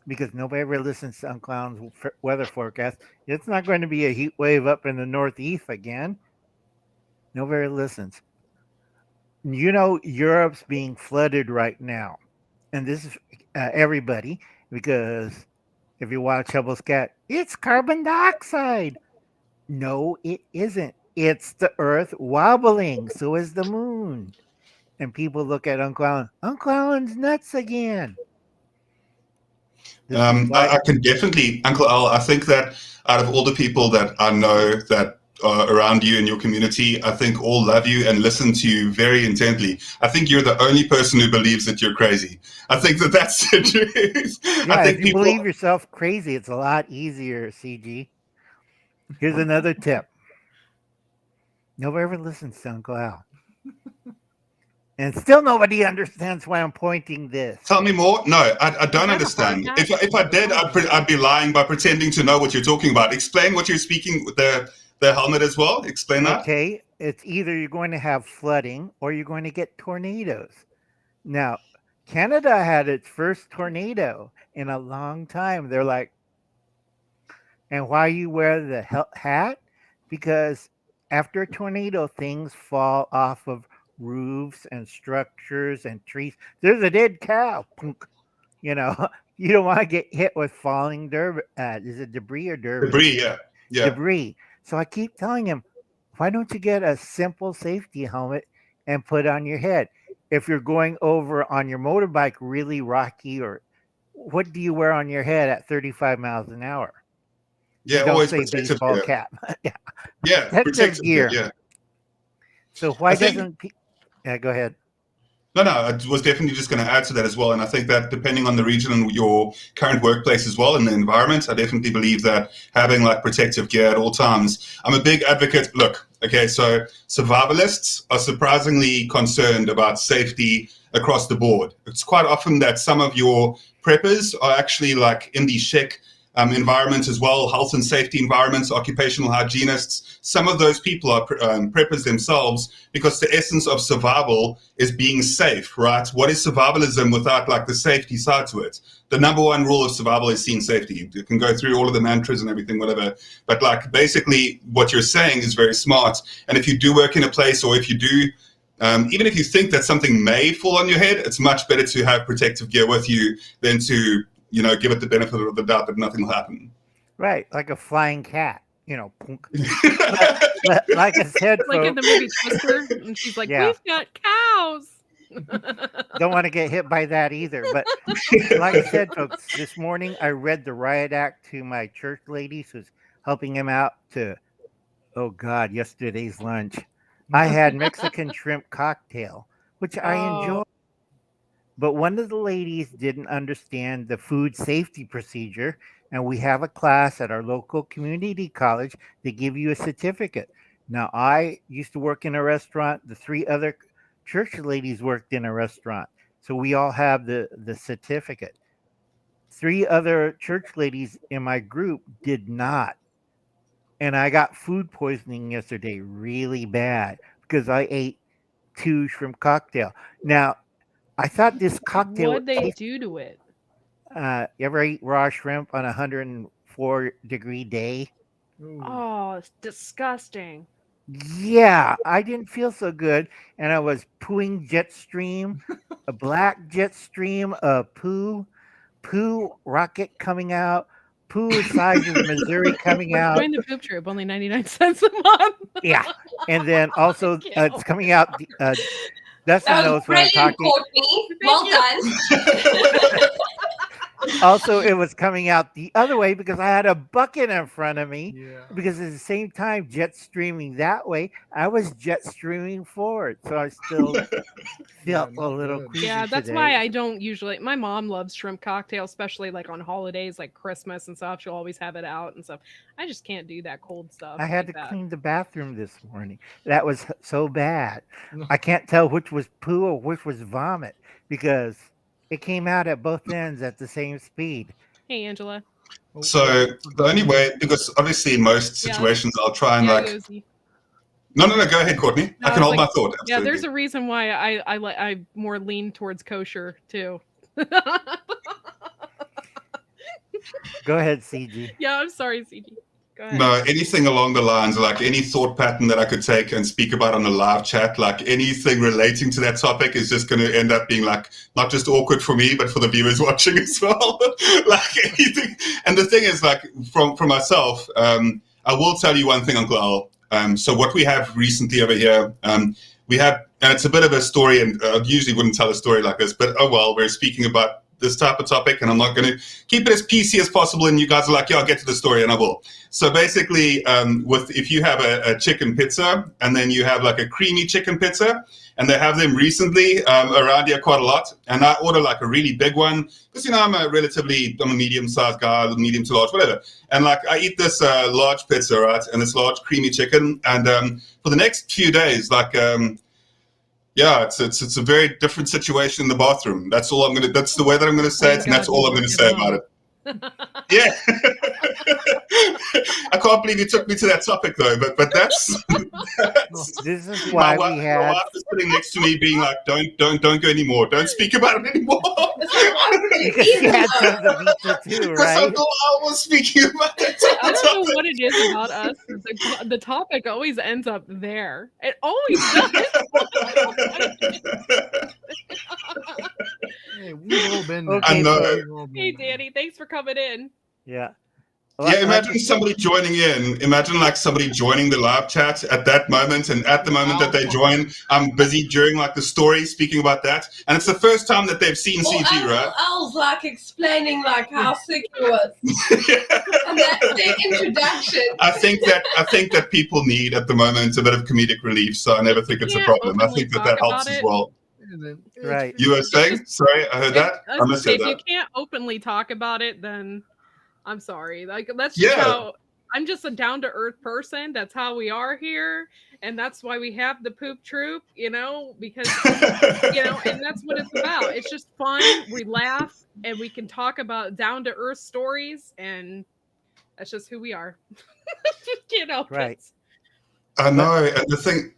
because nobody ever listens to Uncle Alan's weather forecast. It's not going to be a heat wave up in the Northeast again. Nobody listens. Europe's being flooded right now. And this is everybody, because if you watch Hubble's Cat, it's carbon dioxide. No, it isn't. It's the Earth wobbling. So is the moon. And people look at Uncle Alan. Uncle Alan's nuts again. I can definitely, Uncle Al, I think that out of all the people that I know that are around you in your community, I think all love you and listen to you very intently. I think you're the only person who believes that you're crazy. I think that's the truth. Yeah, I think if you believe yourself crazy, it's a lot easier, CG. Here's another tip. Nobody ever listens to Uncle Al. And still nobody understands why I'm pointing this. Tell me more. No, I don't understand. If I did, I'd be lying by pretending to know what you're talking about. Explain what you're speaking with the helmet as well. Explain that. Okay, it's either you're going to have flooding or you're going to get tornadoes. Now, Canada had its first tornado in a long time. They're like, and why you wear the hat? Because after a tornado, things fall off of roofs and structures and trees. There's a dead cow. You don't want to get hit with falling is it debris or dirt? Debris, yeah. Debris. So I keep telling him, why don't you get a simple safety helmet and put on your head. If you're going over on your motorbike really rocky, or what do you wear on your head at 35 miles an hour? Yeah, You don't always say protective baseball gear. cap. Yeah, Yeah, protective gear. Yeah. So why I think doesn't? Yeah, go ahead. No, I was definitely just going to add to that as well. And I think that depending on the region and your current workplace as well and the environment, I definitely believe that having like protective gear at all times. I'm a big advocate. Look, okay, so survivalists are surprisingly concerned about safety across the board. It's quite often that some of your preppers are actually like in the SHEC environments as well, health and safety environments, occupational hygienists. Some of those people are preppers themselves, because the essence of survival is being safe, right? What is survivalism without like the safety side to it? The number one rule of survival is seeing safety. You can go through all of the mantras and everything, whatever. But like basically what you're saying is very smart. And if you do work in a place, or if you do, even if you think that something may fall on your head, it's much better to have protective gear with you than to give it the benefit of the doubt that nothing will happen. Right, like a flying cat, punk. like I said, like folks, in the movie Twister, and she's like, Yeah. "We've got cows." Don't want to get hit by that either. But like I said, folks, this morning I read the riot act to my church ladies who's helping him out to, oh God, yesterday's lunch. I had Mexican shrimp cocktail, which I enjoyed. But one of the ladies didn't understand the food safety procedure, and we have a class at our local community college. They give you a certificate. Now, I used to work in a restaurant. The 3 other church ladies worked in a restaurant, so we all have the certificate. 3 other church ladies in my group did not, and I got food poisoning yesterday really bad because I ate 2 shrimp cocktail. Now, I thought this cocktail. What'd they do to it? You ever eat raw shrimp on a 104-degree day? Oh, it's disgusting. Yeah, I didn't feel so good, and I was pooing jet stream, a black jet stream of poo rocket coming out, poo the size of Missouri coming out. Join the poop troop, only 99 cents a month. Yeah, and then also it's coming out. Dustin knows what I'm talking. Courtney. Well done. Also, it was coming out the other way because I had a bucket in front of me. Yeah. Because at the same time, jet streaming that way, I was jet streaming forward. So I still felt a little queasy. Yeah, that's today. why I don't usually. My mom loves shrimp cocktail, especially like on holidays, like Christmas and stuff. She'll always have it out and stuff. I just can't do that cold stuff. I had like to that. clean the bathroom this morning. That was so bad. I can't tell which was poo or which was vomit because it came out at both ends at the same speed. Hey, Angela. So the only way, because obviously in most situations I'll try and No, go ahead, Courtney. No, I can hold my thought. Absolutely. Yeah, there's a reason why I more lean towards kosher too. Go ahead, CG. Yeah, I'm sorry, CG. Go ahead. No, anything along the lines, like any thought pattern that I could take and speak about on the live chat, like anything relating to that topic is just going to end up being like not just awkward for me, but for the viewers watching as well. Like anything. And the thing is, like from myself, I will tell you one thing, Uncle Al. So what we have recently over here, we have, and it's a bit of a story, and I usually wouldn't tell a story like this, but oh well, we're speaking about this type of topic, and I'm not going to keep it as PC as possible. And you guys are like, yeah, I'll get to the story, and I will. So basically, if you have a chicken pizza, and then you have like a creamy chicken pizza, and they have them recently around here quite a lot, and I order like a really big one because I'm a medium-sized guy, medium to large, whatever. And like I eat this large pizza, right, and this large creamy chicken, and for the next few days, like. Yeah, it's a very different situation in the bathroom. That's all I'm gonna. That's the way that I'm gonna say it, and that's all I'm gonna say about it. Yeah, I can't believe you took me to that topic though. But that's this is why my wife is sitting next to me, being like, "Don't go anymore. Don't speak about it anymore." Because she had tons of pizza too, right? I thought I was speaking about it. I don't know what it is about us. The topic always ends up there. It always does. Hey, we've all been there. Okay, I know. Hey, Danny, thanks for coming in. Yeah. Yeah, imagine somebody joining in. Imagine like somebody joining the live chat at that moment, and at the moment that they join, I'm busy during like the story speaking about that, and it's the first time that they've seen CG, right? I was like explaining like how sick he was, and that's their introduction. I think that people need at the moment a bit of comedic relief, so I never think it's a problem. I think that helps as well. Right. You were saying? Sorry, I heard that. I misheard If that. you can't openly talk about it, then I'm sorry. Like that's just how I'm just a down to earth person. That's how we are here, and that's why we have the poop troop. Because and that's what it's about. It's just fun. We laugh and we can talk about down to earth stories, and that's just who we are. Right. I know, and the thing,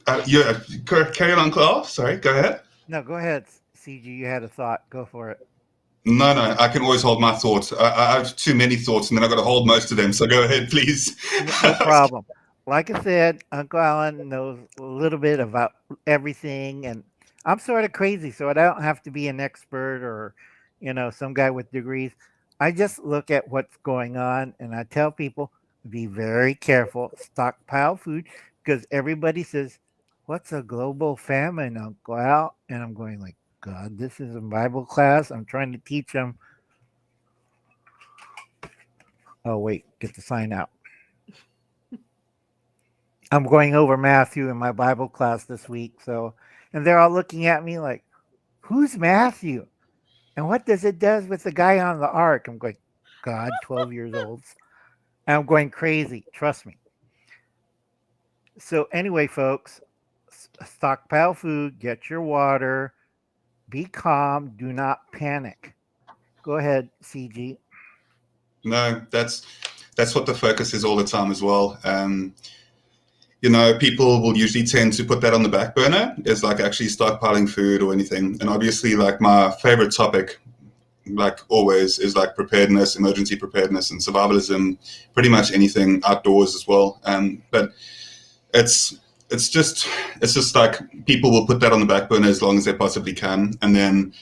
carry on, Uncle. Sorry, go ahead. No, go ahead, CG. You had a thought. Go for it. No, I can always hold my thoughts. I have too many thoughts, and then I've got to hold most of them. So go ahead, please. No problem. Like I said, Uncle Alan knows a little bit about everything, and I'm sort of crazy, so I don't have to be an expert or, some guy with degrees. I just look at what's going on, and I tell people, be very careful, stockpile food, because everybody says, what's a global famine, Uncle Al? And I'm going like, God, this is a Bible class. I'm trying to teach them. Oh, wait, get the sign out. I'm going over Matthew in my Bible class this week. And they're all looking at me like, who's Matthew? And what does it do with the guy on the ark? I'm going, God, 12 years old. And I'm going crazy. Trust me. So anyway, folks, stockpile food, get your water. Be calm. Do not panic. Go ahead, CG. No, that's what the focus is all the time as well. People will usually tend to put that on the back burner is like actually stockpiling food or anything. And obviously, like my favorite topic, like always, is like preparedness, emergency preparedness, and survivalism. Pretty much anything outdoors as well. But it's just like people will put that on the back burner as long as they possibly can, and then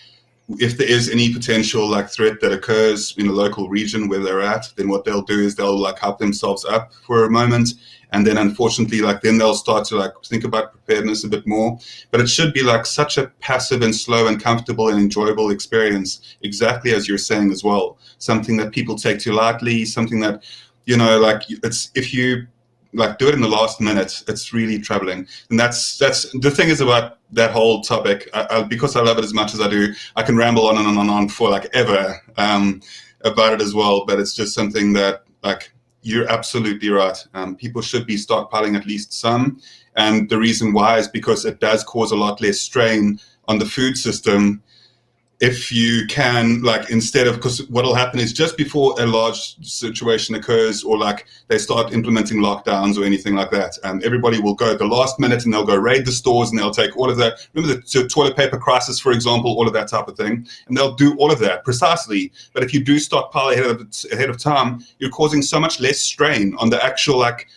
if there is any potential like threat that occurs in a local region where they're at, then what they'll do is they'll like help themselves up for a moment, and then unfortunately then they'll start to like think about preparedness a bit more. But it should be like such a passive and slow and comfortable and enjoyable experience, exactly as you're saying as well. Something that people take too lightly, something that like it's if you like do it in the last minute, it's really troubling. And that's the thing is about that whole topic. Because I love it as much as I do, I can ramble on and on and on for like ever about it as well. But it's just something that like you're absolutely right. People should be stockpiling at least some. And the reason why is because it does cause a lot less strain on the food system. If you can, like, instead of, because what will happen is just before a large situation occurs or like they start implementing lockdowns or anything like that, everybody will go at the last minute and they'll go raid the stores and they'll take all of that. Remember the toilet paper crisis, for example, all of that type of thing. And they'll do all of that precisely. But if you do stockpile ahead of time, you're causing so much less strain on the actual, like,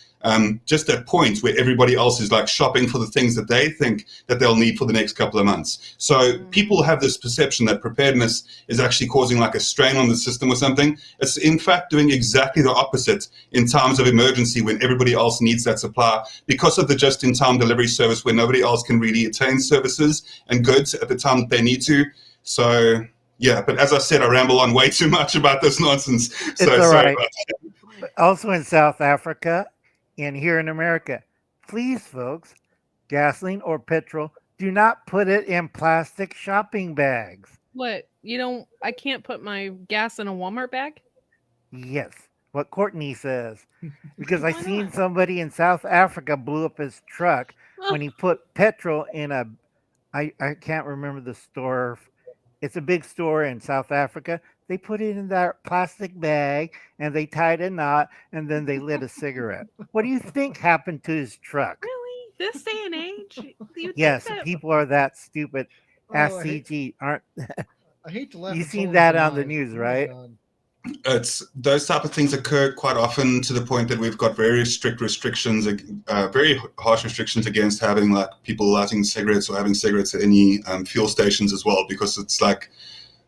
just that point where everybody else is like shopping for the things that they think that they'll need for the next couple of months. So people have this perception that preparedness is actually causing like a strain on the system or something. It's in fact doing exactly the opposite in times of emergency when everybody else needs that supply because of the just-in-time delivery service where nobody else can really attain services and goods at the time that they need to. So yeah, but as I said, I ramble on way too much about this nonsense. So it's all sorry right. about that. Also in South Africa, and here in America, please, folks, gasoline or petrol, do not put it in plastic shopping bags. What? I can't put my gas in a Walmart bag? Yes, what Courtney says. Because I seen somebody in South Africa blew up his truck when he put petrol in I can't remember the store. It's a big store in South Africa. They put it in that plastic bag and they tied a knot and then they lit a cigarette. What do you think happened to his truck? Really? This day and age? Yes, people are that stupid. Ask CG, aren't I hate to laugh. you seen that on the news, right? It's those type of things occur quite often to the point that we've got very strict restrictions, very harsh restrictions against having like people lighting cigarettes or having cigarettes at any fuel stations as well, because it's like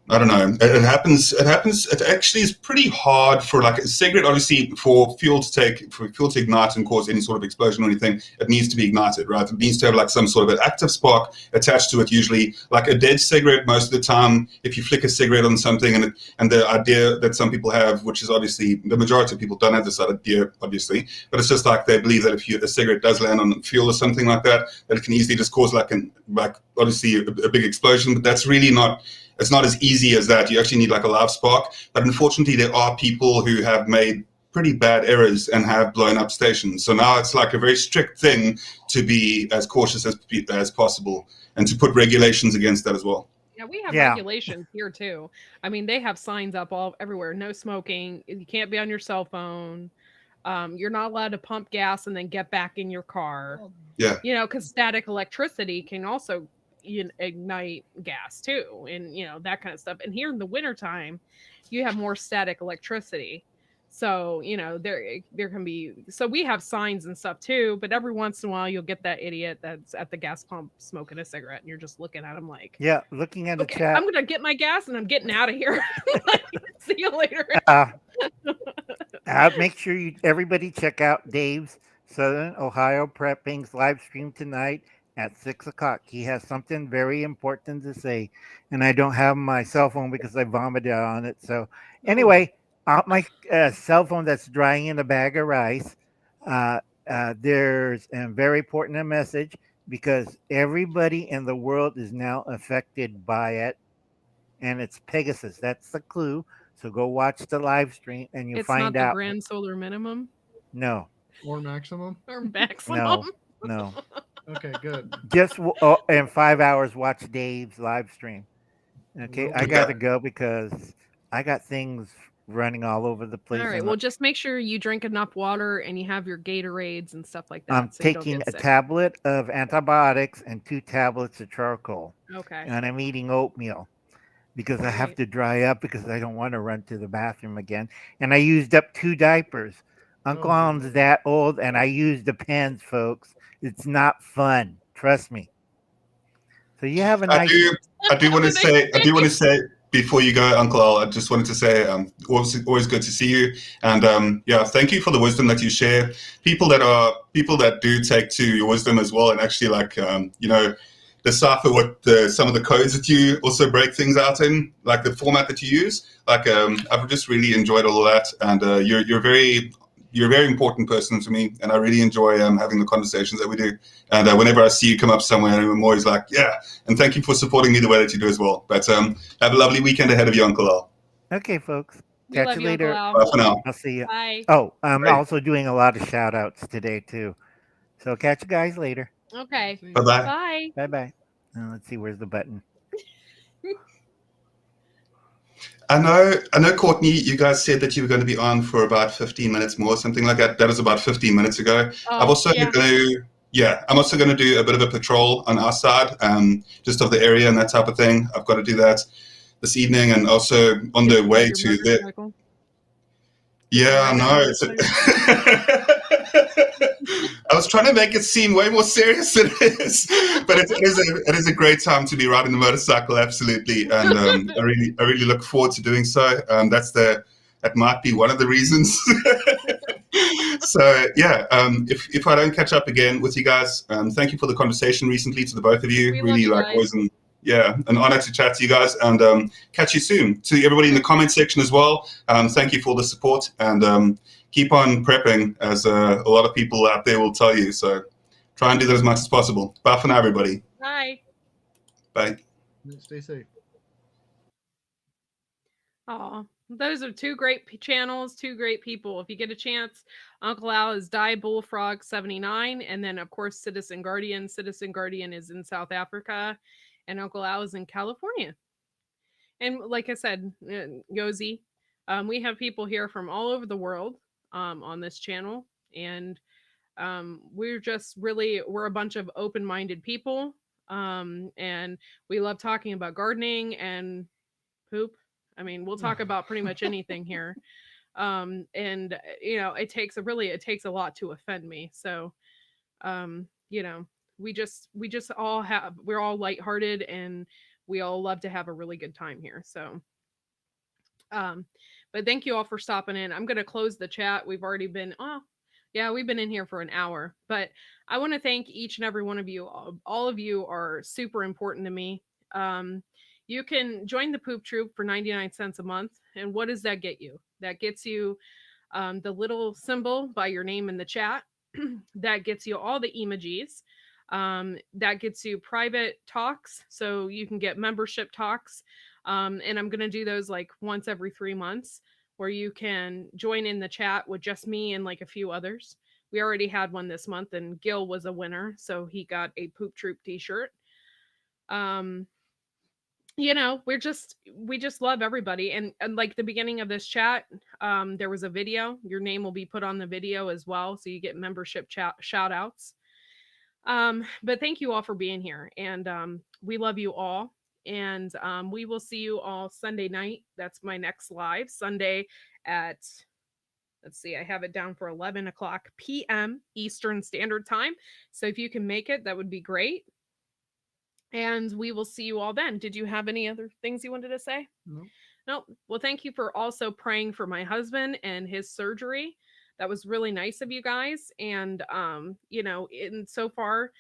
I don't know. It happens. It happens. It actually is pretty hard for like a cigarette. Obviously, for fuel to ignite and cause any sort of explosion or anything, it needs to be ignited, right? It needs to have like some sort of an active spark attached to it. Usually, like a dead cigarette, most of the time, if you flick a cigarette on something, and the idea that some people have, which is obviously the majority of people don't have this idea, obviously, but it's just like they believe that if a cigarette does land on fuel or something like that, that it can easily just cause like obviously a big explosion. But that's really not. It's not as easy as that. You actually need like a live spark. But unfortunately, there are people who have made pretty bad errors and have blown up stations. So now it's like a very strict thing to be as cautious as possible and to put regulations against that as well. Yeah, we have regulations here too. I mean, they have signs up everywhere. No smoking. You can't be on your cell phone. You're not allowed to pump gas and then get back in your car. Yeah. Because static electricity can also ignite gas too, and that kind of stuff. And here in the wintertime, you have more static electricity. So, there can be, so we have signs and stuff too, but every once in a while you'll get that idiot that's at the gas pump smoking a cigarette and you're just looking at him like, yeah, looking at the chat. I'm going to get my gas and I'm getting out of here. See you later. Make sure everybody check out Dave's Southern Ohio Prepping's live stream tonight at 6:00. He has something very important to say, and I don't have my cell phone because I vomited on it. So anyway, my cell phone that's drying in a bag of rice. There's a very important message because everybody in the world is now affected by it, and it's Pegasus. That's the clue. So go watch the live stream and you'll find out. It's not the grand solar minimum? No. Or maximum? Or maximum? No. Okay, good. Just in 5 hours, watch Dave's live stream. Okay, I got to go because I got things running all over the place. All right, well, just make sure you drink enough water and you have your Gatorades and stuff like that. I'm taking a tablet of antibiotics and 2 tablets of charcoal. Okay. And I'm eating oatmeal because I have to dry up because I don't want to run to the bathroom again. And I used up 2 diapers. Uncle Alan's that old, and I used the pens, folks. It's not fun. Trust me. So you have a nice... I do want to say before you go, Uncle Al, I just wanted to say always good to see you. And thank you for the wisdom that you share. People that do take to your wisdom as well and actually decipher what some of the codes that you also break things out in, like the format that you use. I've just really enjoyed all of that, and you're a very important person to me, and I really enjoy having the conversations that we do. And whenever I see you come up somewhere, I'm always like, yeah. And thank you for supporting me the way that you do as well. But have a lovely weekend ahead of you, Uncle Al. Okay, folks. Catch you later. Bye for now. I'll see you. Bye. Oh, I'm also doing a lot of shout outs today too. So catch you guys later. Okay. Bye-bye. Bye. Bye-bye. Let's see, where's the button? I know, Courtney, you guys said that you were going to be on for about 15 minutes more, something like that. That was about 15 minutes ago. I'm also going to do a bit of a patrol on our side, just of the area and that type of thing. I've got to do that this evening, and also on the way to the... Yeah, I know. I was trying to make it seem way more serious than it is, but it is a great time to be riding the motorcycle, absolutely, and I really look forward to doing so. That might be one of the reasons. So yeah, if I don't catch up again with you guys, thank you for the conversation recently to the both of you. Really always an honor to chat to you guys, and catch you soon. To everybody in the comment section as well, thank you for the support, and keep on prepping, as a lot of people out there will tell you. So try and do that as much as possible. Bye for now, everybody. Bye. Bye. Stay safe. Oh, those are 2 great channels, 2 great people. If you get a chance, Uncle Al is Die Bullfrog 79, and then of course Citizen Guardian. Citizen Guardian is in South Africa, and Uncle Al is in California. And like I said, Yosi, we have people here from all over the world on this channel, and we're a bunch of open-minded people, and we love talking about gardening and poop. I mean, we'll talk about pretty much anything here. And it takes a lot to offend me. So, we're all lighthearted, and we all love to have a really good time here. So, um, but thank you all for stopping in. I'm going to close the chat. We've already been, oh, yeah, we've been in here for an hour, but I want to thank each and every one of you. All of you are super important to me. You can join the Poop Troop for 99 cents a month. And what does that get you? That gets you the little symbol by your name in the chat. That gets you all the emojis. That gets you private talks. So you can get membership talks. And I'm going to do those like once every 3 months where you can join in the chat with just me and like a few others. We already had one this month and Gil was a winner. So he got a Poop Troop t-shirt. You know, we just love everybody. And like the beginning of this chat, there was a video. Your name will be put on the video as well. So you get membership shout outs. But thank you all for being here. And we love you all. And we will see you all Sunday night. That's my next live Sunday at, let's see, I have it down for 11 o'clock p.m. Eastern Standard Time. So if you can make it, that would be great. And we will see you all then. Did you have any other things you wanted to say? No. Well, thank you for also praying for my husband and his surgery. That was really nice of you guys. And, you know, so far,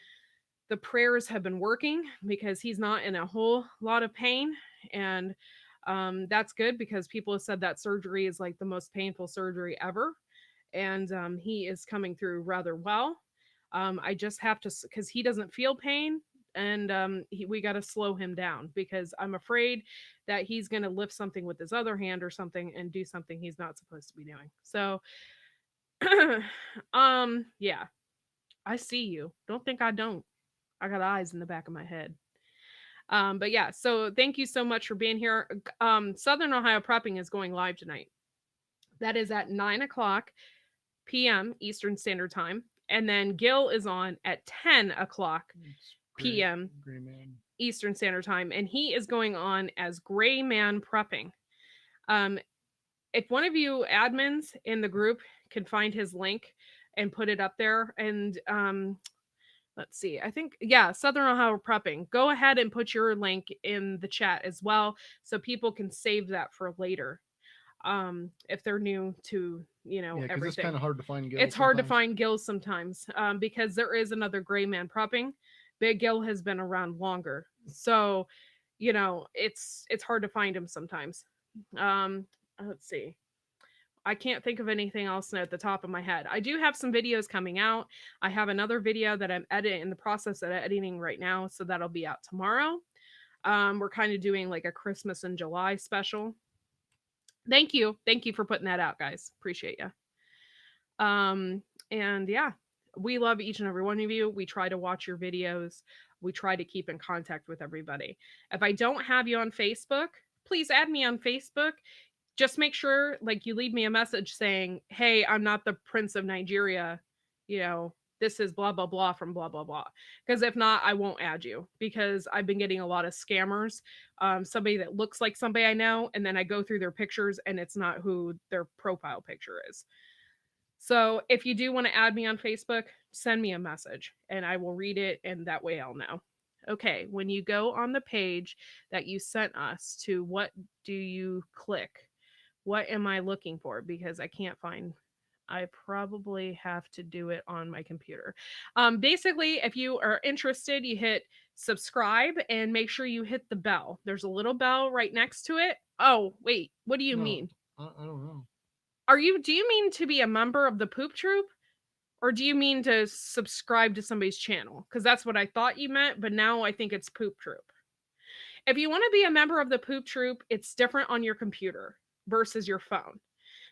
the prayers have been working because he's not in a whole lot of pain. And that's good because people have said that surgery is like the most painful surgery ever. And he is coming through rather well. I just have to, because he doesn't feel pain. And we got to slow him down because I'm afraid that he's going to lift something with his other hand or something and do something he's not supposed to be doing. So, yeah, I see you. Don't think I don't. I got eyes in the back of my head. But yeah, so thank you so much for being here. Southern Ohio Prepping is going live tonight. That is at 9 o'clock p.m. Eastern Standard Time. And then Gil is on at 10 o'clock p.m. Eastern Standard Time, and he is going on as Gray Man Prepping. If one of you admins in the group can find his link and put it up there, and let's see, I think, yeah, Southern Ohio Prepping, go ahead and put your link in the chat as well so people can save that for later. If they're new to, you know, everything. It's kind of hard to find Gil. It's hard to find Gil sometimes because there is another Gray Man Prepping. Big Gil has been around longer. So, you know, it's hard to find him sometimes. Let's see. I can't think of anything else at the top of my head. I do have some videos coming out. I have another video that I'm in the process of editing right now. So that'll be out tomorrow. We're kind of doing like a Christmas in July special. Thank you. Thank you for putting that out, guys. Appreciate you. And yeah. We love each and every one of you. We try to watch your videos. We try to keep in contact with everybody. If I don't have you on Facebook, please add me on Facebook. Just make sure, like, you leave me a message saying, hey, I'm not the Prince of Nigeria. You know, this is blah, blah, blah from blah, blah, blah. Because if not, I won't add you because I've been getting a lot of scammers. Somebody that looks like somebody I know, and then I go through their pictures and it's not who their profile picture is. So if you do want to add me on Facebook, send me a message and I will read it. And that way I'll know. Okay. When you go on the page that you sent us to, what do you click? What am I looking for? Because I can't find, I probably have to do it on my computer. Basically, if you are interested, you hit subscribe and make sure you hit the bell. There's a little bell right next to it. Oh, wait, what do you mean? I don't know. Do you mean to be a member of the Poop Troop? Or do you mean to subscribe to somebody's channel? Because that's what I thought you meant, but now I think it's Poop Troop. If you want to be a member of the Poop Troop, it's different on your computer versus your phone.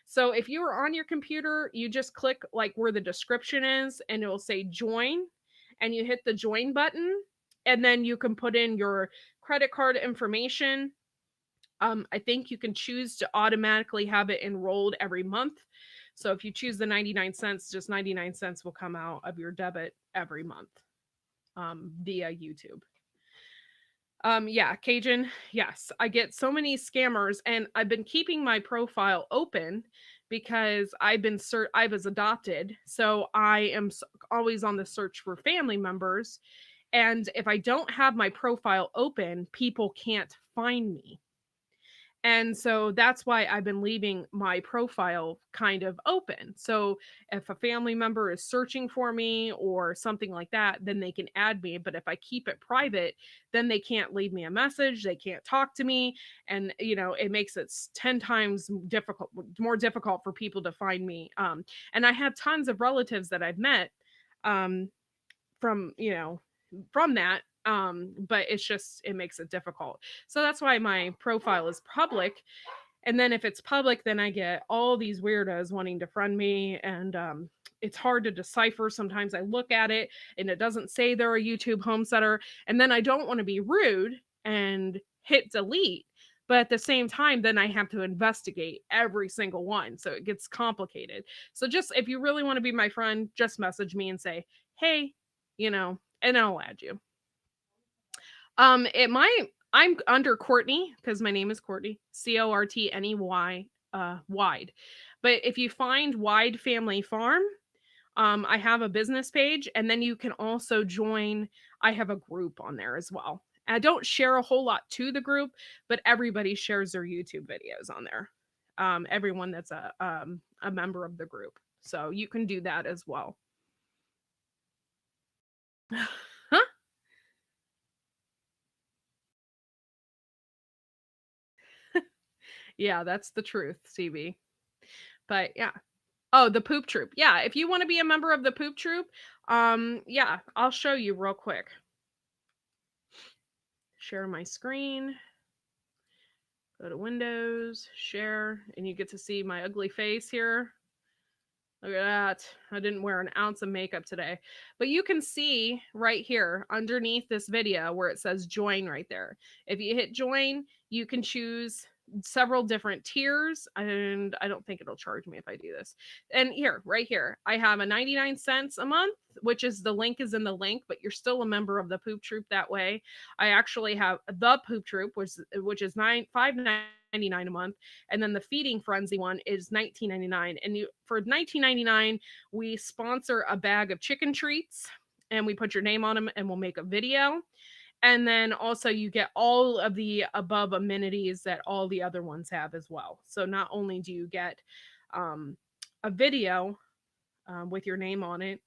So if you are on your computer, you just click like where the description is and it will say join and you hit the join button and then you can put in your credit card information. I think you can choose to automatically have it enrolled every month. So if you choose the 99 cents, just 99 cents will come out of your debit every month via YouTube. Yeah, Cajun. Yes, I get so many scammers and I've been keeping my profile open because I was adopted. So I am always on the search for family members. And if I don't have my profile open, people can't find me. And so that's why I've been leaving my profile kind of open. So if a family member is searching for me or something like that, then they can add me. But if I keep it private, then they can't leave me a message. They can't talk to me. And, it makes it 10 times more difficult for people to find me. And I have tons of relatives that I've met um, from, from that. But it makes it difficult. So that's why my profile is public. And then if it's public, then I get all these weirdos wanting to friend me. And it's hard to decipher. Sometimes I look at it and it doesn't say they're a YouTube homesteader. And then I don't want to be rude and hit delete. But at the same time, then I have to investigate every single one. So it gets complicated. So just if you really want to be my friend, just message me and say, hey, and I'll add you. I'm under Courtney because my name is Courtney, Cortney, Wide. But if you find Wide Family Farm, I have a business page, and then you can also join. I have a group on there as well. I don't share a whole lot to the group, but everybody shares their YouTube videos on there. Everyone that's a member of the group, so you can do that as well. Huh? Yeah, that's the truth, CB. But yeah. Oh, the Poop Troop. Yeah, if you want to be a member of the Poop Troop, yeah, I'll show you real quick. Share my screen. Go to Windows, share, and you get to see my ugly face here. Look at that. I didn't wear an ounce of makeup today. But you can see right here underneath this video where it says join right there. If you hit join, you can choose several different tiers, and I don't think it'll charge me if I do this. And here, right here, I have a 99 cents a month, which is the link is in the link, but you're still a member of the Poop Troop that way. I actually have the Poop Troop, which is $5.99 a month, and then the Feeding Frenzy one is $19.99. And for $19.99, we sponsor a bag of chicken treats, and we put your name on them, and we'll make a video. And then also you get all of the above amenities that all the other ones have as well. So not only do you get a video with your name on it,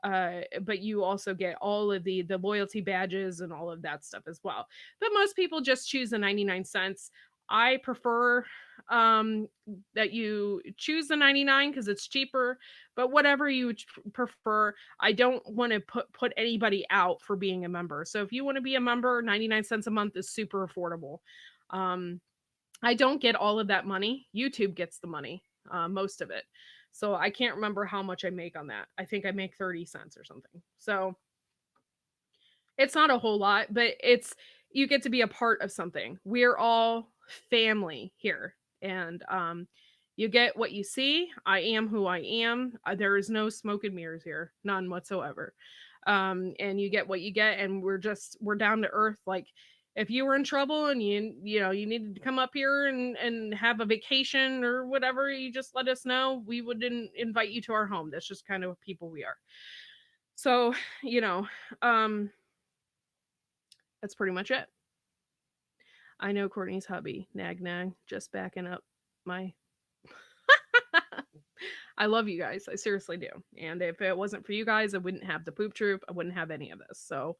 but you also get all of the loyalty badges and all of that stuff as well. But most people just choose the 99 cents. I prefer that you choose the 99 because it's cheaper, but whatever you prefer, I don't want to put anybody out for being a member. So if you want to be a member, 99 cents a month is super affordable. I don't get all of that money. YouTube gets the money, most of it. So I can't remember how much I make on that. I think I make 30 cents or something. So it's not a whole lot, but you get to be a part of something. We're all family here, and you get what you see. I am who I am. There is no smoke and mirrors here, none whatsoever. And you get what you get, and we're down to earth. Like if you were in trouble and you needed to come up here and have a vacation or whatever, you just let us know. We wouldn't invite you to our home. That's just kind of people we are. So that's pretty much it. I know Courtney's hubby, nag, just backing up my. I love you guys. I seriously do. And if it wasn't for you guys, I wouldn't have the Poop Troop. I wouldn't have any of this. So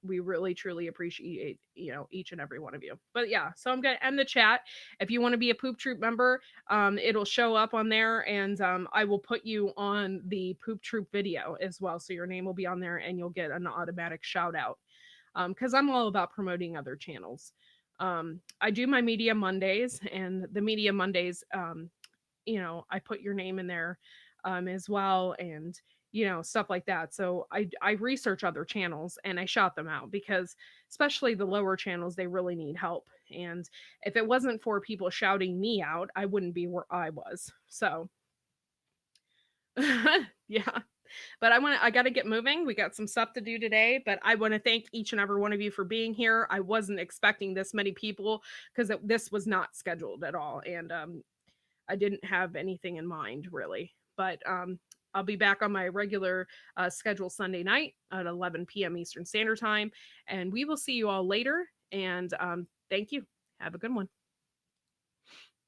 we really truly appreciate each and every one of you. But yeah, so I'm gonna end the chat. If you want to be a Poop Troop member, it'll show up on there, and I will put you on the Poop Troop video as well, so your name will be on there and you'll get an automatic shout out, because I'm all about promoting other channels. I do my Media Mondays, and the Media Mondays, I put your name in there as well, and stuff like that. So I research other channels and I shout them out, because especially the lower channels, they really need help. And if it wasn't for people shouting me out, I wouldn't be where I was. So yeah. But I got to get moving. We got some stuff to do today, but I want to thank each and every one of you for being here. I wasn't expecting this many people because this was not scheduled at all. And I didn't have anything in mind really, but I'll be back on my regular schedule Sunday night at 11 p.m. Eastern Standard Time. And we will see you all later. And thank you. Have a good one.